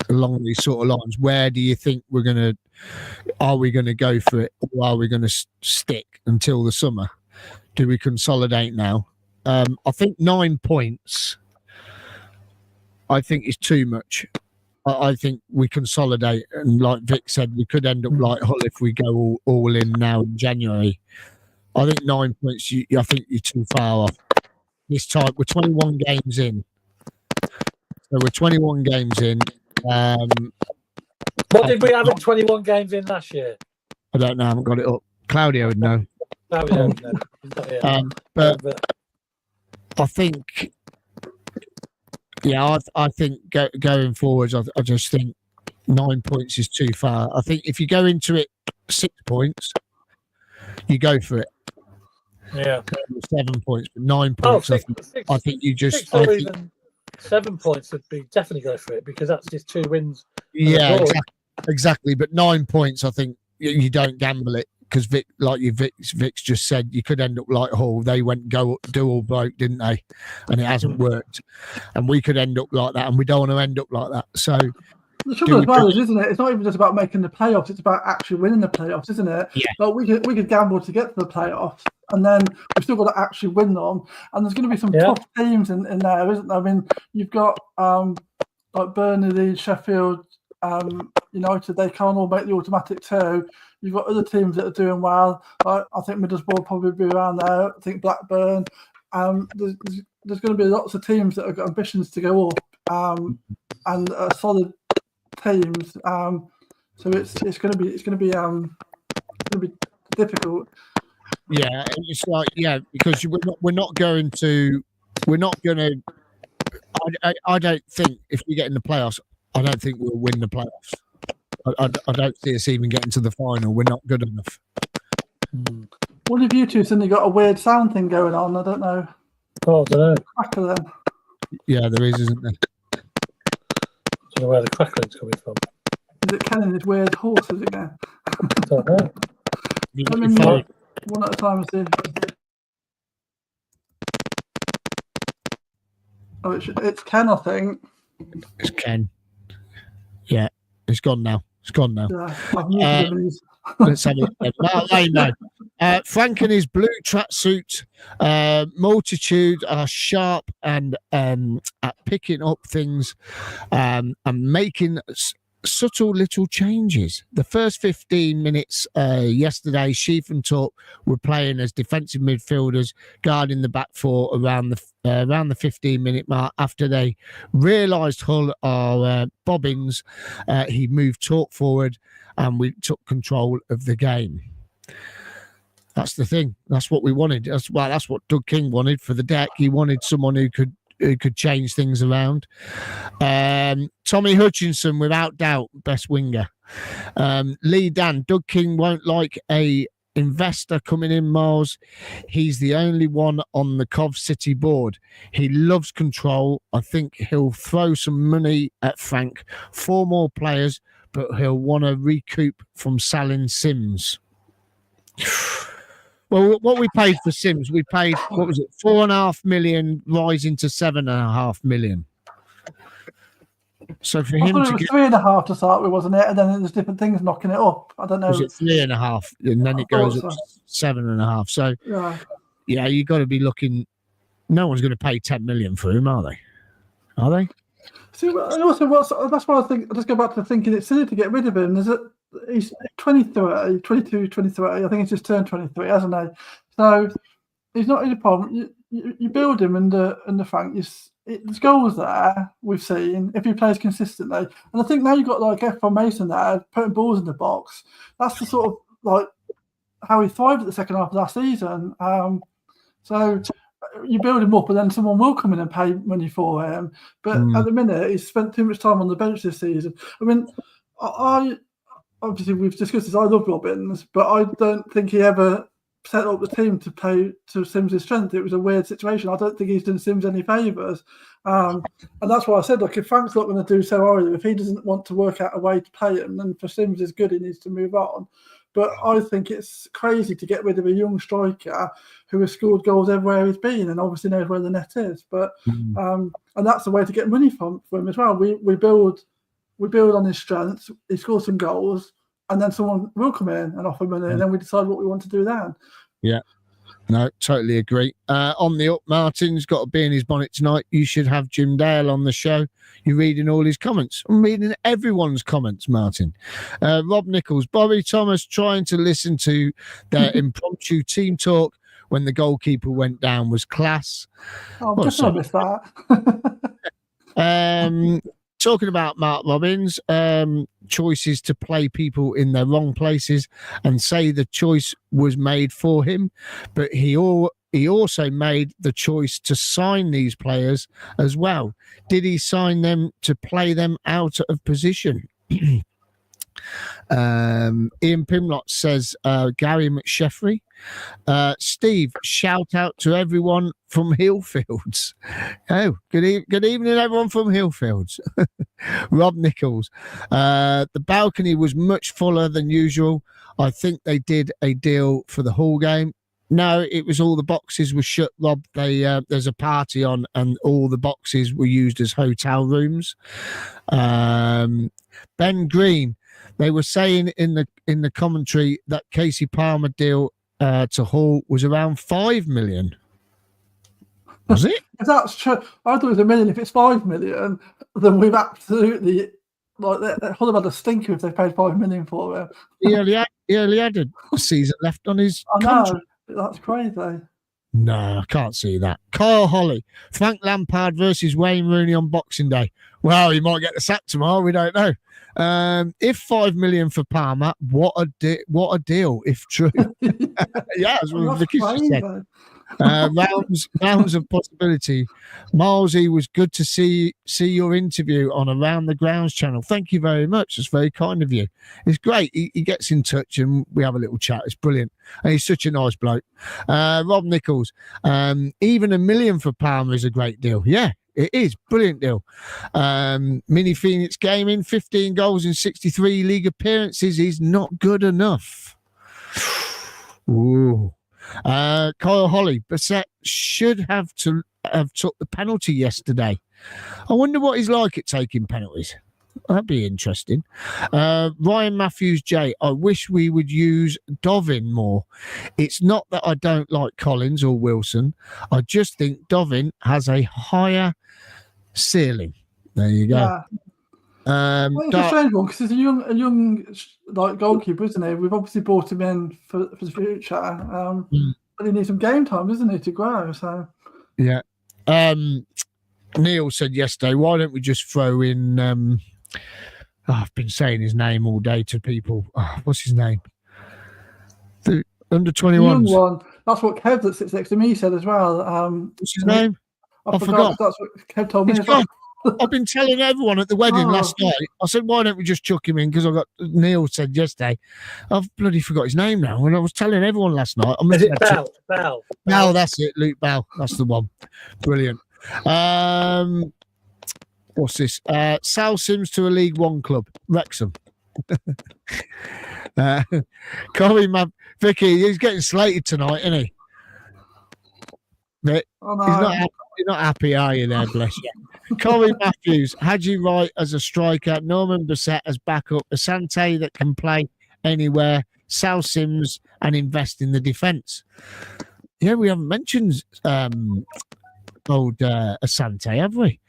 along these sort of lines, where do you think are we going to go for it, or are we going to stick until the summer? Do we consolidate now? I think 9 points, I think, is too much. I think we consolidate, and like Vic said, we could end up like Hull if we go all in now in January. I think 9 points, I think you're too far off. This time, we're 21 games in. So we're 21 games in. What did we have in 21 games in last year? I don't know. I haven't got it up. Claudio would know. But I think Yeah, I think going forwards, I just think 9 points is too far. I think if you go into it 6 points, you go for it. Yeah. 7 points, but 9 Oh, points. I think you just. Six or even 7 points would be definitely go for it, because that's just 2 wins. Yeah, exactly. But 9 points, I think you don't gamble it, because Vic's just said, you could end up like Hull. They went do all broke, didn't they? And it hasn't worked. And we could end up like that, and we don't want to end up like that. So the trouble as well is, isn't it? It's not even just about making the playoffs; it's about actually winning the playoffs, isn't it? Yeah. But we could gamble to get to the playoffs, and then we've still got to actually win them. And there's going to be some tough teams in there, isn't there? I mean, you've got like Burnley, Sheffield, United. They can't all make the automatic 2. You've got other teams that are doing well. I think Middlesbrough will probably be around there. I think Blackburn. There's going to be lots of teams that have got ambitions to go up, and solid teams. So it's going to be difficult. Yeah, it's like because we're not going to. I don't think if we get in the playoffs, I don't think we'll win the playoffs. I don't see us even getting to the final. We're not good enough. What have you two suddenly got a weird sound thing going on? I don't know. Oh, I don't know. Crackle then. Yeah, there is, isn't there? I don't know where the crackling's coming from. Is it Ken and his weird horses again? I don't know. Let me one at a time and see. Oh, it's Ken, I think. It's Ken. Yeah, it's gone now. Yeah, I've muted him. Let's have it. Frank and his blue tracksuit multitude are sharp and at picking up things and making subtle little changes. The first 15 minutes yesterday, Sheaf and Torp were playing as defensive midfielders, guarding the back four around the 15-minute mark. After they realised Hull are bobbins, he moved Torp forward, and we took control of the game. That's the thing. That's what we wanted. That's what Doug King wanted for the deck. He wanted someone who could change things around. Tommy Hutchinson, without doubt, best winger. Lee Dan, Doug King won't like a investor coming in, Miles. He's the only one on the Cov City board. He loves control. I think he'll throw some money at Frank. 4 more players, but he'll want to recoup from selling Sims. Well, what we paid for Sims, we paid, what was it, 4.5 million, rising to 7.5 million. So for him to get 3.5 to start with, wasn't it? And then there's different things knocking it up. I don't know. Was it 3.5? And then it goes up to 7.5. So yeah, you got to be looking. No one's going to pay 10 million for him, are they? Are they? See, and also, that's why I think. I'll just go back to thinking it's silly to get rid of him. He's 23, 22, 23. I think he's just turned 23, hasn't he? So he's not in a problem. You build him under Frank. There's goals there we've seen if he plays consistently, and I think now you've got like F. Mason there putting balls in the box. That's the sort of like how he thrived at the second half of last season. So you build him up, and then someone will come in and pay money for him. But at the minute, he's spent too much time on the bench this season. I mean, I obviously we've discussed this. I love Robbins, but I don't think he ever set up the team to play to Sims' strength. It was a weird situation. I don't think he's done Sims any favours. And that's why I said, look, if Frank's not going to do so either, if he doesn't want to work out a way to play him, then for Sims is good, he needs to move on. But I think it's crazy to get rid of a young striker who has scored goals everywhere he's been and obviously knows where the net is. But and that's the way to get money from him as well. We build on his strengths. He scores some goals, and then someone will come in and offer money, and then we decide what we want to do then. Yeah. No, totally agree. On the up, Martin's got to be in his bonnet tonight. You should have Jim Dale on the show. You're reading all his comments. I'm reading everyone's comments, Martin. Rob Nichols, Bobby Thomas trying to listen to their impromptu team talk when the goalkeeper went down was class. Oh, I'm just going to miss that. talking about Mark Robbins, choices to play people in their wrong places and say the choice was made for him, but he also made the choice to sign these players as well. Did he sign them to play them out of position? Ian Pimlott says Gary McSheffrey. Steve, shout out to everyone from Hillfields. Oh, good evening, everyone from Hillfields. Rob Nichols. The balcony was much fuller than usual. I think they did a deal for the Hall game. No, it was all the boxes were shut, Rob. There's a party on, and all the boxes were used as hotel rooms. Ben Green. They were saying in the commentary that Casey Palmer deal to Hall was around 5 million. Was it? If that's true, I thought it was $1 million. If it's 5 million, then we've absolutely Hull have had a stinker if they paid 5 million for him. He only had a season left on his contract. That's crazy. No, I can't see that. Kyle Holly, Frank Lampard versus Wayne Rooney on Boxing Day. Well, he might get the sack tomorrow. We don't know. If 5 million for Palmer, what a deal if true. Yeah, as Vicky said. Rounds of possibility. Milesy, was good to see your interview on Around the Grounds channel. Thank you very much. It's very kind of you. It's great. He gets in touch and we have a little chat. It's brilliant. And he's such a nice bloke. Rob Nichols, even $1 million for Palmer is a great deal. Yeah, it is. Brilliant deal. Mini Phoenix Gaming, 15 goals in 63 league appearances is not good enough. Ooh. Kyle Holly, Bassett should have took the penalty yesterday. I wonder what he's like at taking penalties. That'd be interesting. Ryan Matthews J. I wish we would use Dovin more. It's not that I don't like Collins or Wilson. I just think Dovin has a higher ceiling. There you go. Yeah. It's a strange one because he's a young like goalkeeper, isn't he? We've obviously brought him in for the future, but he needs some game time, doesn't he, to grow? So yeah. Neil said yesterday, why don't we just throw in? I've been saying his name all day to people. What's his name? The under 21s. Young one. That's what Kev that sits next to me said as well. What's his name? I forgot. That's what Kev told me. I've been telling everyone at the wedding last night. I said, why don't we just chuck him in? Because Neil said yesterday. I've bloody forgot his name now. And I was telling everyone last night. Is it Bell? Bell, that's it. Luke Bell. That's the one. Brilliant. What's this? Sal Sims to a League One club. Wrexham. Vicky, he's getting slated tonight, isn't he? You're not happy, are you there, bless you? Corey Matthews, had you right as a striker, Norman Bassett as backup, Asante that can play anywhere, Sal Sims, and invest in the defence. Yeah, we haven't mentioned old Asante, have we?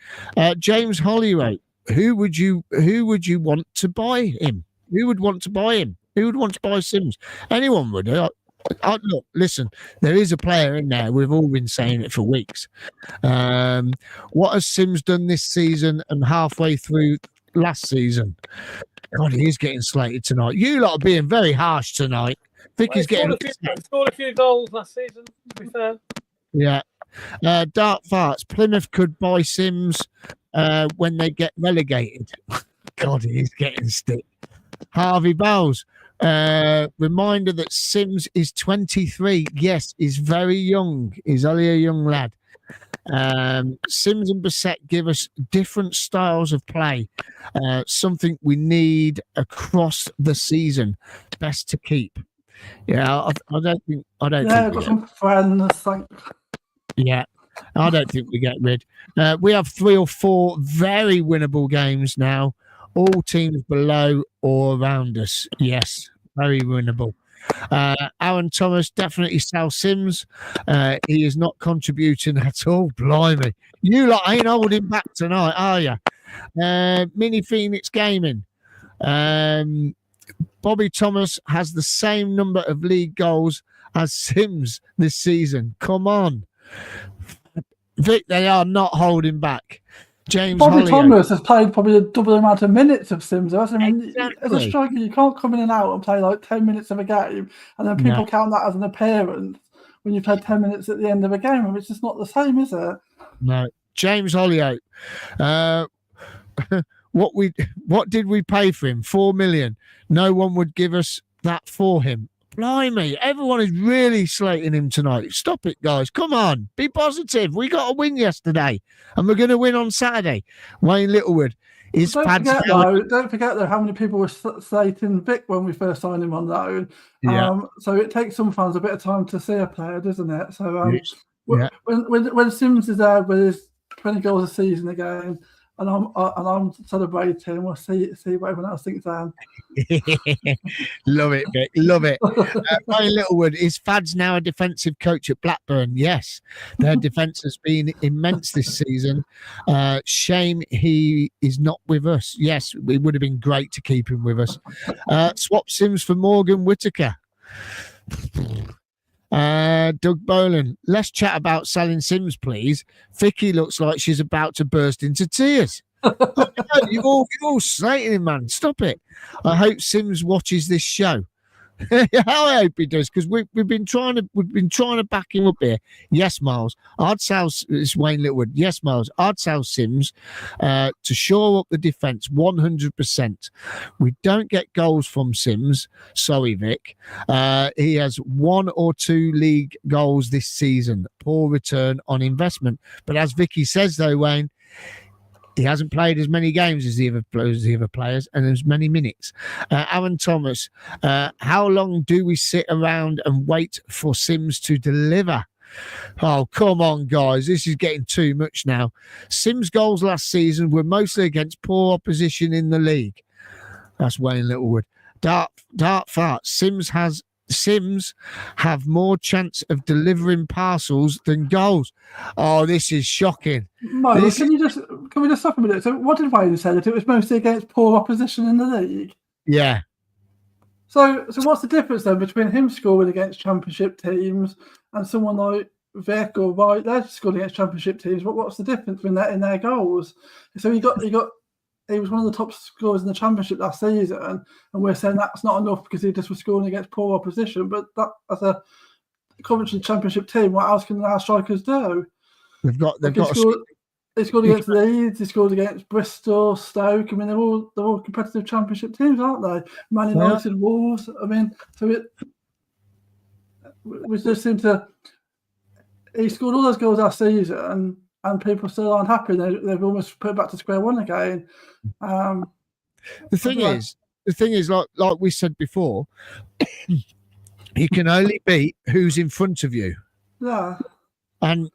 James Hollyway, who would you want to buy him? Who would want to buy him? Who would want to buy Sims? Anyone would. Look, listen, there is a player in there. We've all been saying it for weeks. What has Sims done this season and halfway through last season? God, he is getting slated tonight. You lot are being very harsh tonight. Vicky's getting scored a few goals last season, to be fair. Yeah. Dark Farts, Plymouth could buy Sims when they get relegated. God, he's getting stick. Harvey Bowles, reminder that Sims is 23. Yes, he's very young. He's only a young lad. Sims and Bassett give us different styles of play. Something we need across the season. Best to keep. Yeah, I don't think. Yeah, I've got some friends. Yeah, I don't think we get rid. We have 3 or 4 very winnable games now. All teams below or around us. Yes, very winnable. Aaron Thomas, definitely Sal Sims. He is not contributing at all. Blimey. You lot ain't holding back tonight, are you? Mini Phoenix Gaming. Bobby Thomas has the same number of league goals as Sims this season. Come on. Vic, they are not holding back. James Bobby Hollyoak. Thomas has played probably a double amount of minutes of Sims. I mean, as a Exactly. striker, you can't come in and out and play like 10 minutes of a game, and then people count that as an appearance when you played 10 minutes at the end of a game. I mean, it's just not the same, is it? No. James Hollyoak. What did we pay for him? 4 million. No one would give us that for him. Blimey, everyone is really slating him tonight. Stop it, guys. Come on, be positive. We got a win yesterday, and we're going to win on Saturday. Wayne Littlewood is Don't forget though how many people were slating Vic when we first signed him on loan. So it takes some fans a bit of time to see a player, doesn't it? So when Sims is there with his 20 goals a season again, and I'm celebrating, we'll see what everyone else thinks then. Love it, Vic. Love it. Wayne Littlewood, is Fads now a defensive coach at Blackburn? Yes. Their defence has been immense this season. Shame he is not with us. Yes, it would have been great to keep him with us. Swap Sims for Morgan Whittaker. Doug Boland, let's chat about selling Sims, please. Vicky looks like she's about to burst into tears. You're all slating him, man. Stop it. I hope Sims watches this show. I hope he does, because we've been trying to back him up here. Yes, Miles. I'd sell. It's Wayne Littlewood. Yes, Miles. I'd sell Sims to shore up the defence 100%. We don't get goals from Sims. Sorry, Vic. He has 1 or 2 league goals this season. Poor return on investment. But as Vicky says, though, Wayne, he hasn't played as many games as the other players and as many minutes. Aaron Thomas, how long do we sit around and wait for Sims to deliver? Oh, come on, guys. This is getting too much now. Sims' goals last season were mostly against poor opposition in the league. That's Wayne Littlewood. Dart fart. Sims have more chance of delivering parcels than goals. Oh, this is shocking. Mo, can we just stop a minute? So what did Wayne say? That it was mostly against poor opposition in the league? Yeah. So what's the difference then between him scoring against championship teams and someone like Vic or White? They're scoring against championship teams. What's the difference in their goals? So he was one of the top scorers in the championship last season, and we're saying that's not enough because he just was scoring against poor opposition. But that, as a Coventry championship team, what else can our strikers do? They scored against Leeds, they scored against Bristol, Stoke. I mean, they're all competitive championship teams, aren't they? Man United, Wolves. I mean, so we just seem to. He scored all those goals last season, and people still aren't happy. They've almost put it back to square one again. The thing is, like we said before, you can only beat who's in front of you. Yeah. And,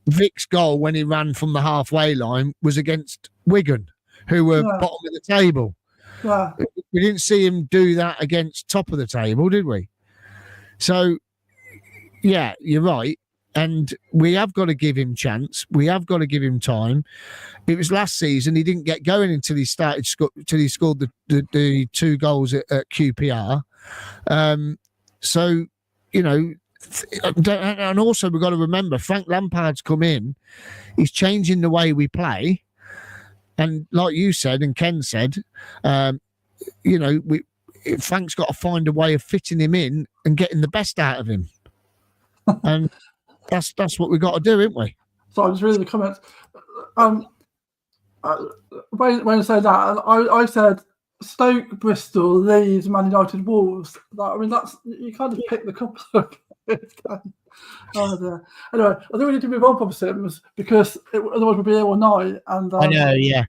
Vic's goal when he ran from the halfway line was against Wigan, who were bottom of the table. Yeah. We didn't see him do that against top of the table, did we? So, yeah, you're right. And we have got to give him chance. We have got to give him time. It was last season. He didn't get going until he scored the 2 goals at QPR. And also we've got to remember Frank Lampard's come in. He's changing the way we play. And like you said and Ken said, Frank's got to find a way of fitting him in and getting the best out of him. And that's what we've got to do, ain't we? So I'm just reading the comments. When I say that, I said Stoke, Bristol, Leeds, Man United, Wolves. That's you can't just pick the couple of Anyway, I think we need to move on from Sims because otherwise we'll be here all night. And I know, yeah.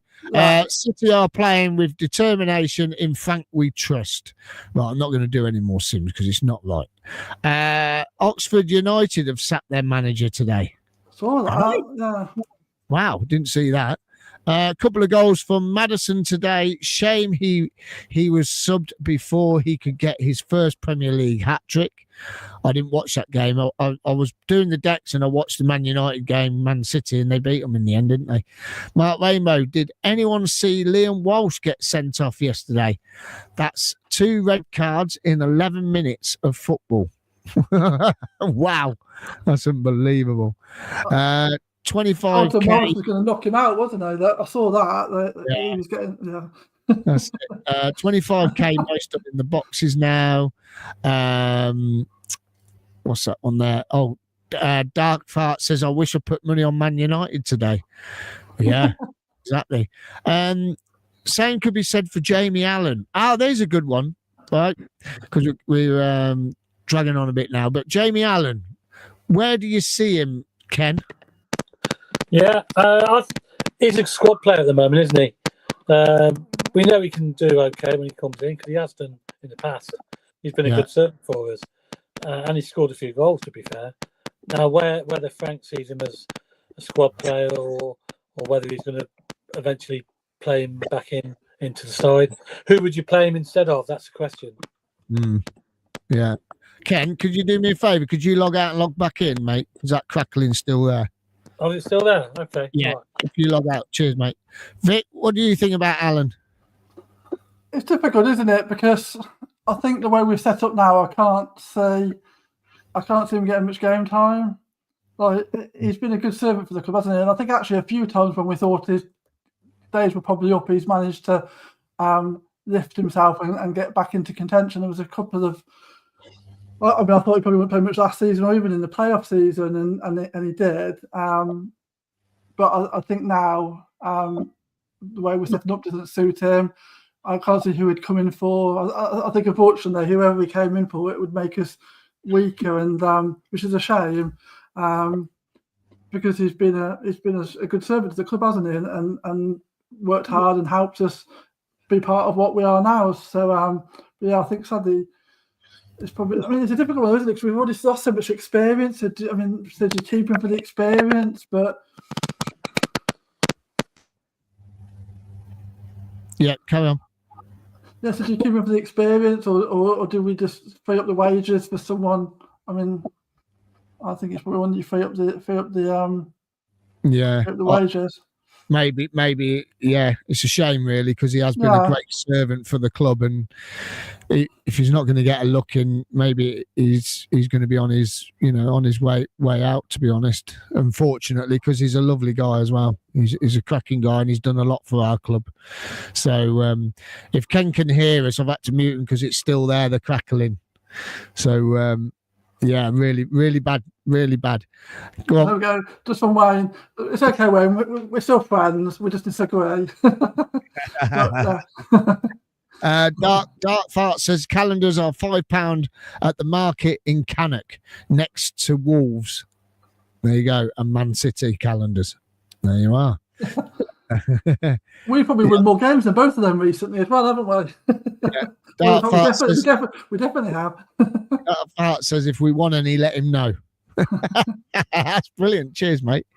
City are playing with determination. In Frank we trust. Right, I'm not going to do any more Sims because it's not right. Oxford United have sacked their manager today. Saw that. Yeah. Wow, didn't see that. A couple of goals from Maddison today. Shame he was subbed before he could get his first Premier League hat-trick. I didn't watch that game. I was doing the decks and I watched the Man United game, Man City, and they beat them in the end, didn't they? Mark Rainbow, did anyone see Liam Walsh get sent off yesterday? That's 2 red cards in 11 minutes of football. Wow, that's unbelievable. Carlton 25k. Morris was going to knock him out, wasn't he? I saw that. He was getting, That's it. 25k most up in the boxes now. What's that on there? Oh, Dark Fart says, I wish I put money on Man United today. Yeah, exactly. Same could be said for Jamie Allen. Oh, there's a good one, right? Because we're dragging on a bit now. But Jamie Allen, where do you see him, Ken? Yeah, he's a squad player at the moment, isn't he? We know he can do okay when he comes in because he has done in the past. He's been a good servant for us, and he scored a few goals, to be fair. Now, whether Frank sees him as a squad player or whether he's going to eventually play him back into the side, who would you play him instead of? That's the question. Yeah. Ken, could you do me a favour? Could you log out and log back in, mate? Is that crackling still there? Oh, it's still there? Okay. Yeah. Right. If you log out. Cheers, mate. Vic, what do you think about Alan? it's difficult, isn't it? Because I think the way we're set up now, I can't see him getting much game time. Like, he's been a good servant for the club, hasn't he? And I think actually a few times when we thought his days were probably up, he's managed to lift himself and get back into contention. There was a couple of, I thought he probably wouldn't play much last season or even in the playoff season, and he did. But I think now the way we're setting up doesn't suit him. I can't see who he'd come in for. I think unfortunately whoever he came in for, it would make us weaker, and which is a shame. Because he's been a good servant to the club, hasn't he? And worked hard and helped us be part of what we are now. So yeah, I think sadly it's probably. I mean, it's a difficult one, isn't it? Because we've already lost so much experience. I mean, said you keep him for the experience, but yeah, carry on. Yeah, so do you keep him for the experience, or do we just free up the wages for someone? I mean, I think it's probably when you free up the wages. Maybe, yeah. It's a shame, really, because he has been a great servant for the club, and if he's not going to get a look in, maybe he's going to be on his way out. To be honest, unfortunately, because he's a lovely guy as well. He's a cracking guy, and he's done a lot for our club. So, if Ken can hear us, I've had to mute him because it's still there, the crackling. So. Yeah, really, really bad, really bad. Go on. There we go. Just from Wayne. It's okay, Wayne. We're still friends. We just disagree. Dark Fart says calendars are £5 at the market in Cannock next to Wolves. There you go. And Man City calendars. There you are. We probably won more games than both of them recently as well, haven't we? Yeah. We definitely have. Dark Fart says if we want any, let him know. That's brilliant. Cheers, mate.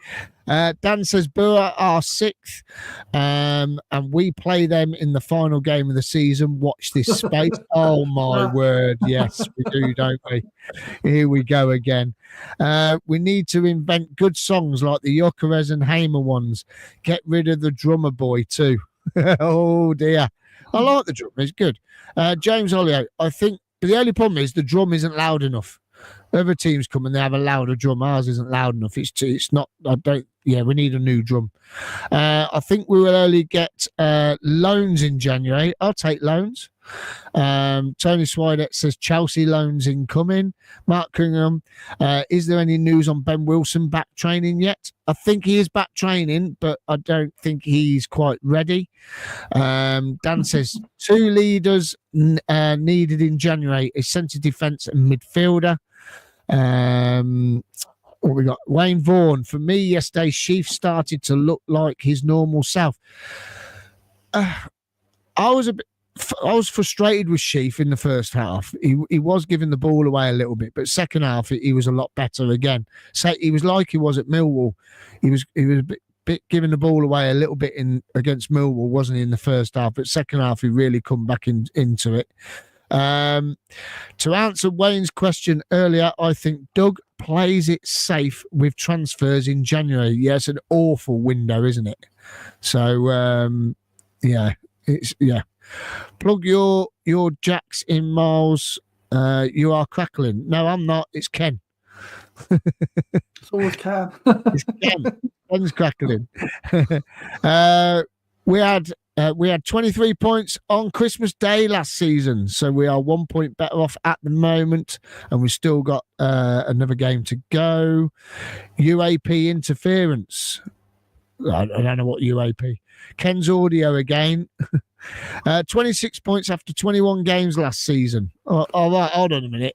Dan says Borough are 6th, and we play them in the final game of the season. Watch this space. Oh my word, yes, we do, don't we? Here we go again. We need to invent good songs like the Jokeres and Hamer ones. Get rid of the drummer boy too. Oh dear, I like the drummer. It's good. James Olio, I think the only problem is the drum isn't loud enough. Other teams come and they have a louder drum. Ours isn't loud enough. It's not. We need a new drum. I think we will only get loans in January. I'll take loans. Tony Swidett says Chelsea loans incoming. Mark Kingham, is there any news on Ben Wilson back training yet? I think he is back training, but I don't think he's quite ready. Dan says 2 leaders needed in January: a centre defence and midfielder. What we got? Wayne Vaughan. For me, yesterday, Sheaf started to look like his normal self. I was frustrated with Sheaf in the first half. He was giving the ball away a little bit, but second half he was a lot better again. So he was like he was at Millwall. He was a bit giving the ball away a little bit against Millwall, wasn't he, in the first half? But second half he really come back into it. To answer Wayne's question earlier, I think Doug plays it safe with transfers in January. Yeah, it's an awful window, isn't it? So plug your jacks in, Miles. You are crackling. No, I'm not. It's Ken. It's always Ken. It's Ken. Sun's crackling. We had 23 points on Christmas Day last season, so we are 1 point better off at the moment, and we've still got another game to go. UAP interference. I don't know what UAP. Ken's audio again. 26 points after 21 games last season. All right, hold on a minute.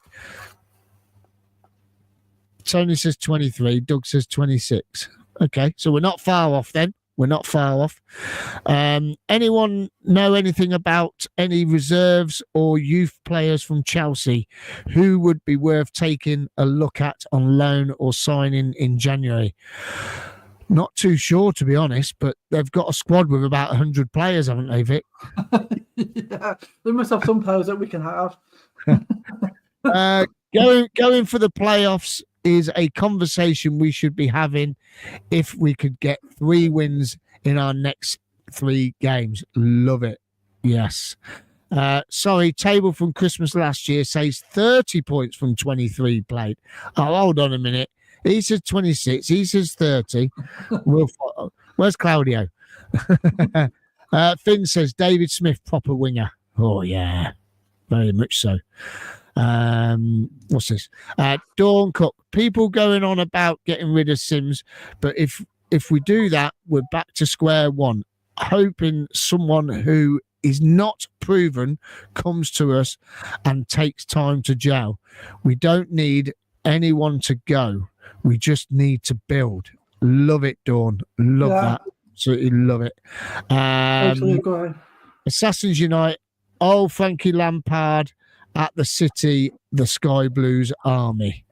Tony says 23. Doug says 26. Okay, so we're not far off then. We're not far off. Anyone know anything about any reserves or youth players from Chelsea who would be worth taking a look at on loan or signing in January? Not too sure, to be honest, but they've got a squad with about 100 players, haven't they, Vic? Yeah, they must have some players that we can have. Going for the playoffs is a conversation we should be having if we could get 3 wins in our next 3 games. Love it. Yes. Sorry, table from Christmas last year says 30 points from 23 played. Oh, hold on a minute. He says 26. He says 30. Where's Claudio? Finn says David Smith, proper winger. Oh, yeah. Very much so. What's this? Dawn Cook. People going on about getting rid of Sims, but if we do that, we're back to square one. Hoping someone who is not proven comes to us and takes time to gel. We don't need anyone to go. We just need to build. Love it, Dawn. Love that. Absolutely love it. Assassins Unite. Oh, Frankie Lampard at the City, the Sky Blues army.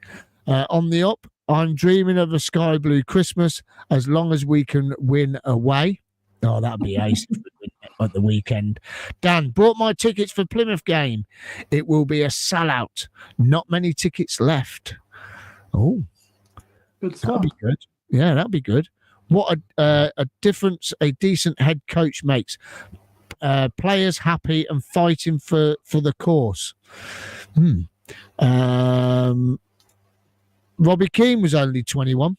On the up, I'm dreaming of a Sky Blue Christmas as long as we can win away. Oh, that'd be ace if we win at the weekend. Dan, bought my tickets for Plymouth game. It will be a sellout. Not many tickets left. Oh, good stuff. That'd be good. Yeah, that'd be good. What a difference a decent head coach makes. Players happy and fighting for the course. Robbie Keane was only 21.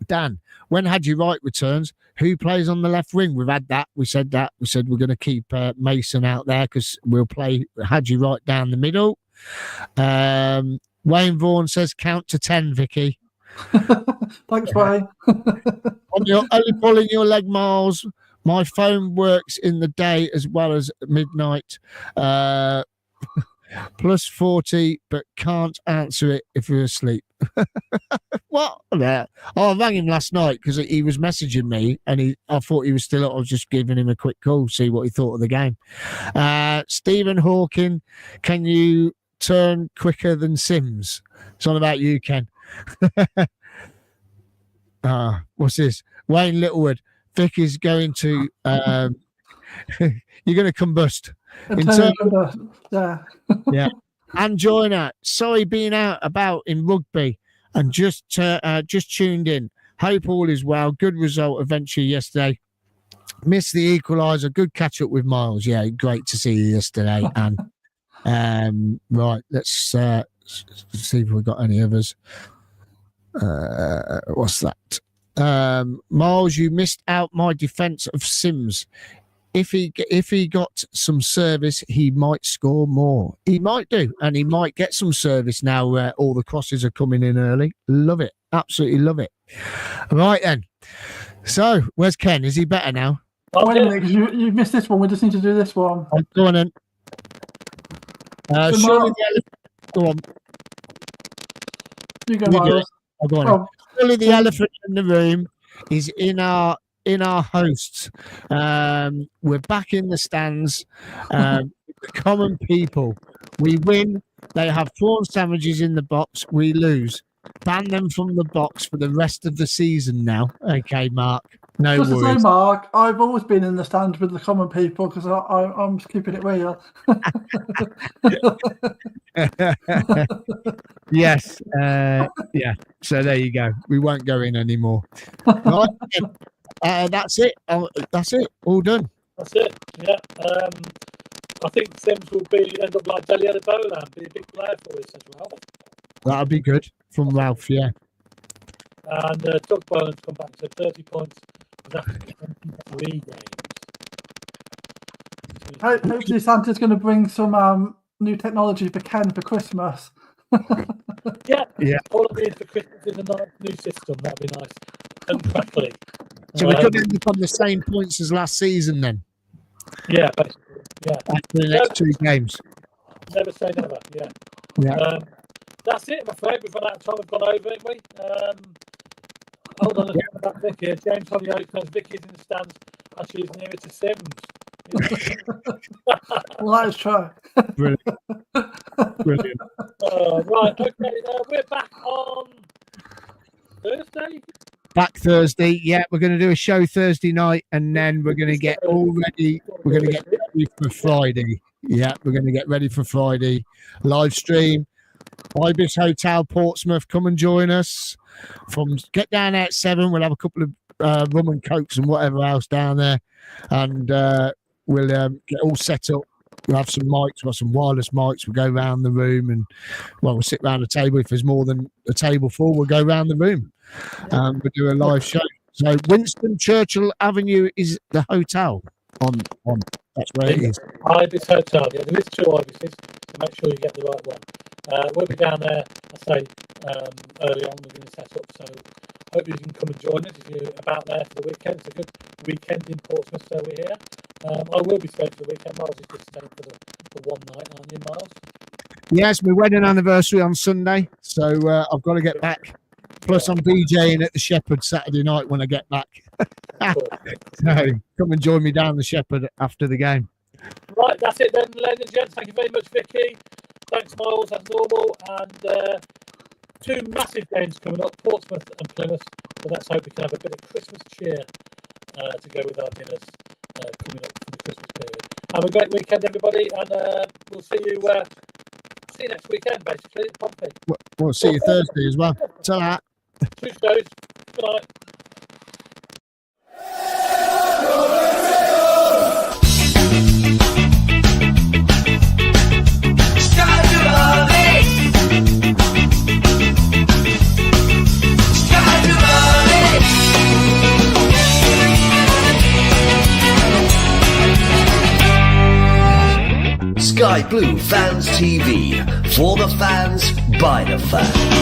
Dan, when Hadji Wright returns, who plays on the left wing? We've had that. We said that. We said we're going to keep Mason out there because we'll play Hadji Wright down the middle. Wayne Vaughan says count to 10, Vicky. Thanks, Wayne. Only pulling your leg, Miles. My phone works in the day as well as midnight. Plus 40, but can't answer it if you're asleep. What? I rang him last night because he was messaging me and I thought he was still up. I was just giving him a quick call, see what he thought of the game. Stephen Hawking, can you turn quicker than Sims? It's all about you, Ken. What's this? Wayne Littlewood. Vic is going to you're going to combust. Yeah. And Joyner, sorry being out about in rugby and just tuned in. Hope all is well. Good result eventually yesterday. Missed the equaliser. Good catch up with Miles. Yeah, great to see you yesterday. And right, let's see if we've got any others. What's that? Miles, you missed out my defence of Sims. If he got some service, he might score more. He might do, and he might get some service now where all the crosses are coming in early. Love it. Absolutely love it. Right then. So, where's Ken? Is he better now? Wait a minute, because you missed this one. We just need to do this one. Go on then. Surely go on. You go, Miles. Go on. Surely the elephant in the room is in our hosts. We're back in the stands. The common people. We win. They have prawn sandwiches in the box. We lose. Ban them from the box for the rest of the season now. Okay, Mark. No just worries. to say, Mark, I've always been in the stands with the common people because I'm keeping it real. Yes. Yeah. So there you go. We won't go in anymore. Right. That's it. That's it. All done. That's it. Yeah. I think Sims will end up like Deli Adebola and be a big player for us as well. That'll be good from Ralph. Yeah. And Doug Boland's come back to 30 points after 23 games. Hopefully Santa's going to bring some new technology for Ken for Christmas. Yeah. Yeah. All I need for Christmas is a nice new system. That'd be nice and crackly. So we could end up on the same points as last season then, Yeah, basically. Yeah. after the next 2 games. Never say never. Yeah. Yeah. That's it, I'm afraid. We've run out of time. We've gone over, haven't we? Hold on a second about Vicky. James Hollyoaks knows Vicky's in the stands. Actually, is nearer to Sims. Well, that is true. Brilliant. Brilliant. Right, okay. We're back on Thursday. Back Thursday. Yeah, we're going to do a show Thursday night, and then we're going to get all ready. We're going to get ready for Friday. Yeah, we're going to get ready for Friday. Live stream. Ibis Hotel, Portsmouth. Come and join us. Get down there at 7. We'll have a couple of rum and cokes and whatever else down there, and we'll get all set up. We'll have some mics. We'll have some wireless mics. We'll go around the room, and we'll sit around the table. If there's more than a table full, we'll go around the room. We'll do a live show. So Winston Churchill Avenue is the hotel. On that's where it is. Ibis Hotel. Yeah, there is 2 Ibises, so make sure you get the right one. We'll be down there, I say, early on. We're going to set up, so hope you can come and join us if you're about there for the weekend. It's a good weekend in Portsmouth, so we're here. I will be staying for the weekend. Miles is just staying for the one night, aren't you, Miles? Yes, my wedding anniversary on Sunday, so I've got to get back. Plus, I'm DJing at the Shepherd Saturday night when I get back. So come and join me down the Shepherd after the game. Right, that's it then, ladies and gents. Thank you very much, Vicky. Thanks, Miles, as normal. And 2 massive games coming up, Portsmouth and Plymouth. So let's hope we can have a bit of Christmas cheer to go with our dinners coming up for the Christmas period. Have a great weekend, everybody, and we'll see you next weekend, basically, at Pompey. We'll see you Thursday as well. Ta-ra. 2 shows. Good night. Sky Blue Fans TV, for the fans, by the fans.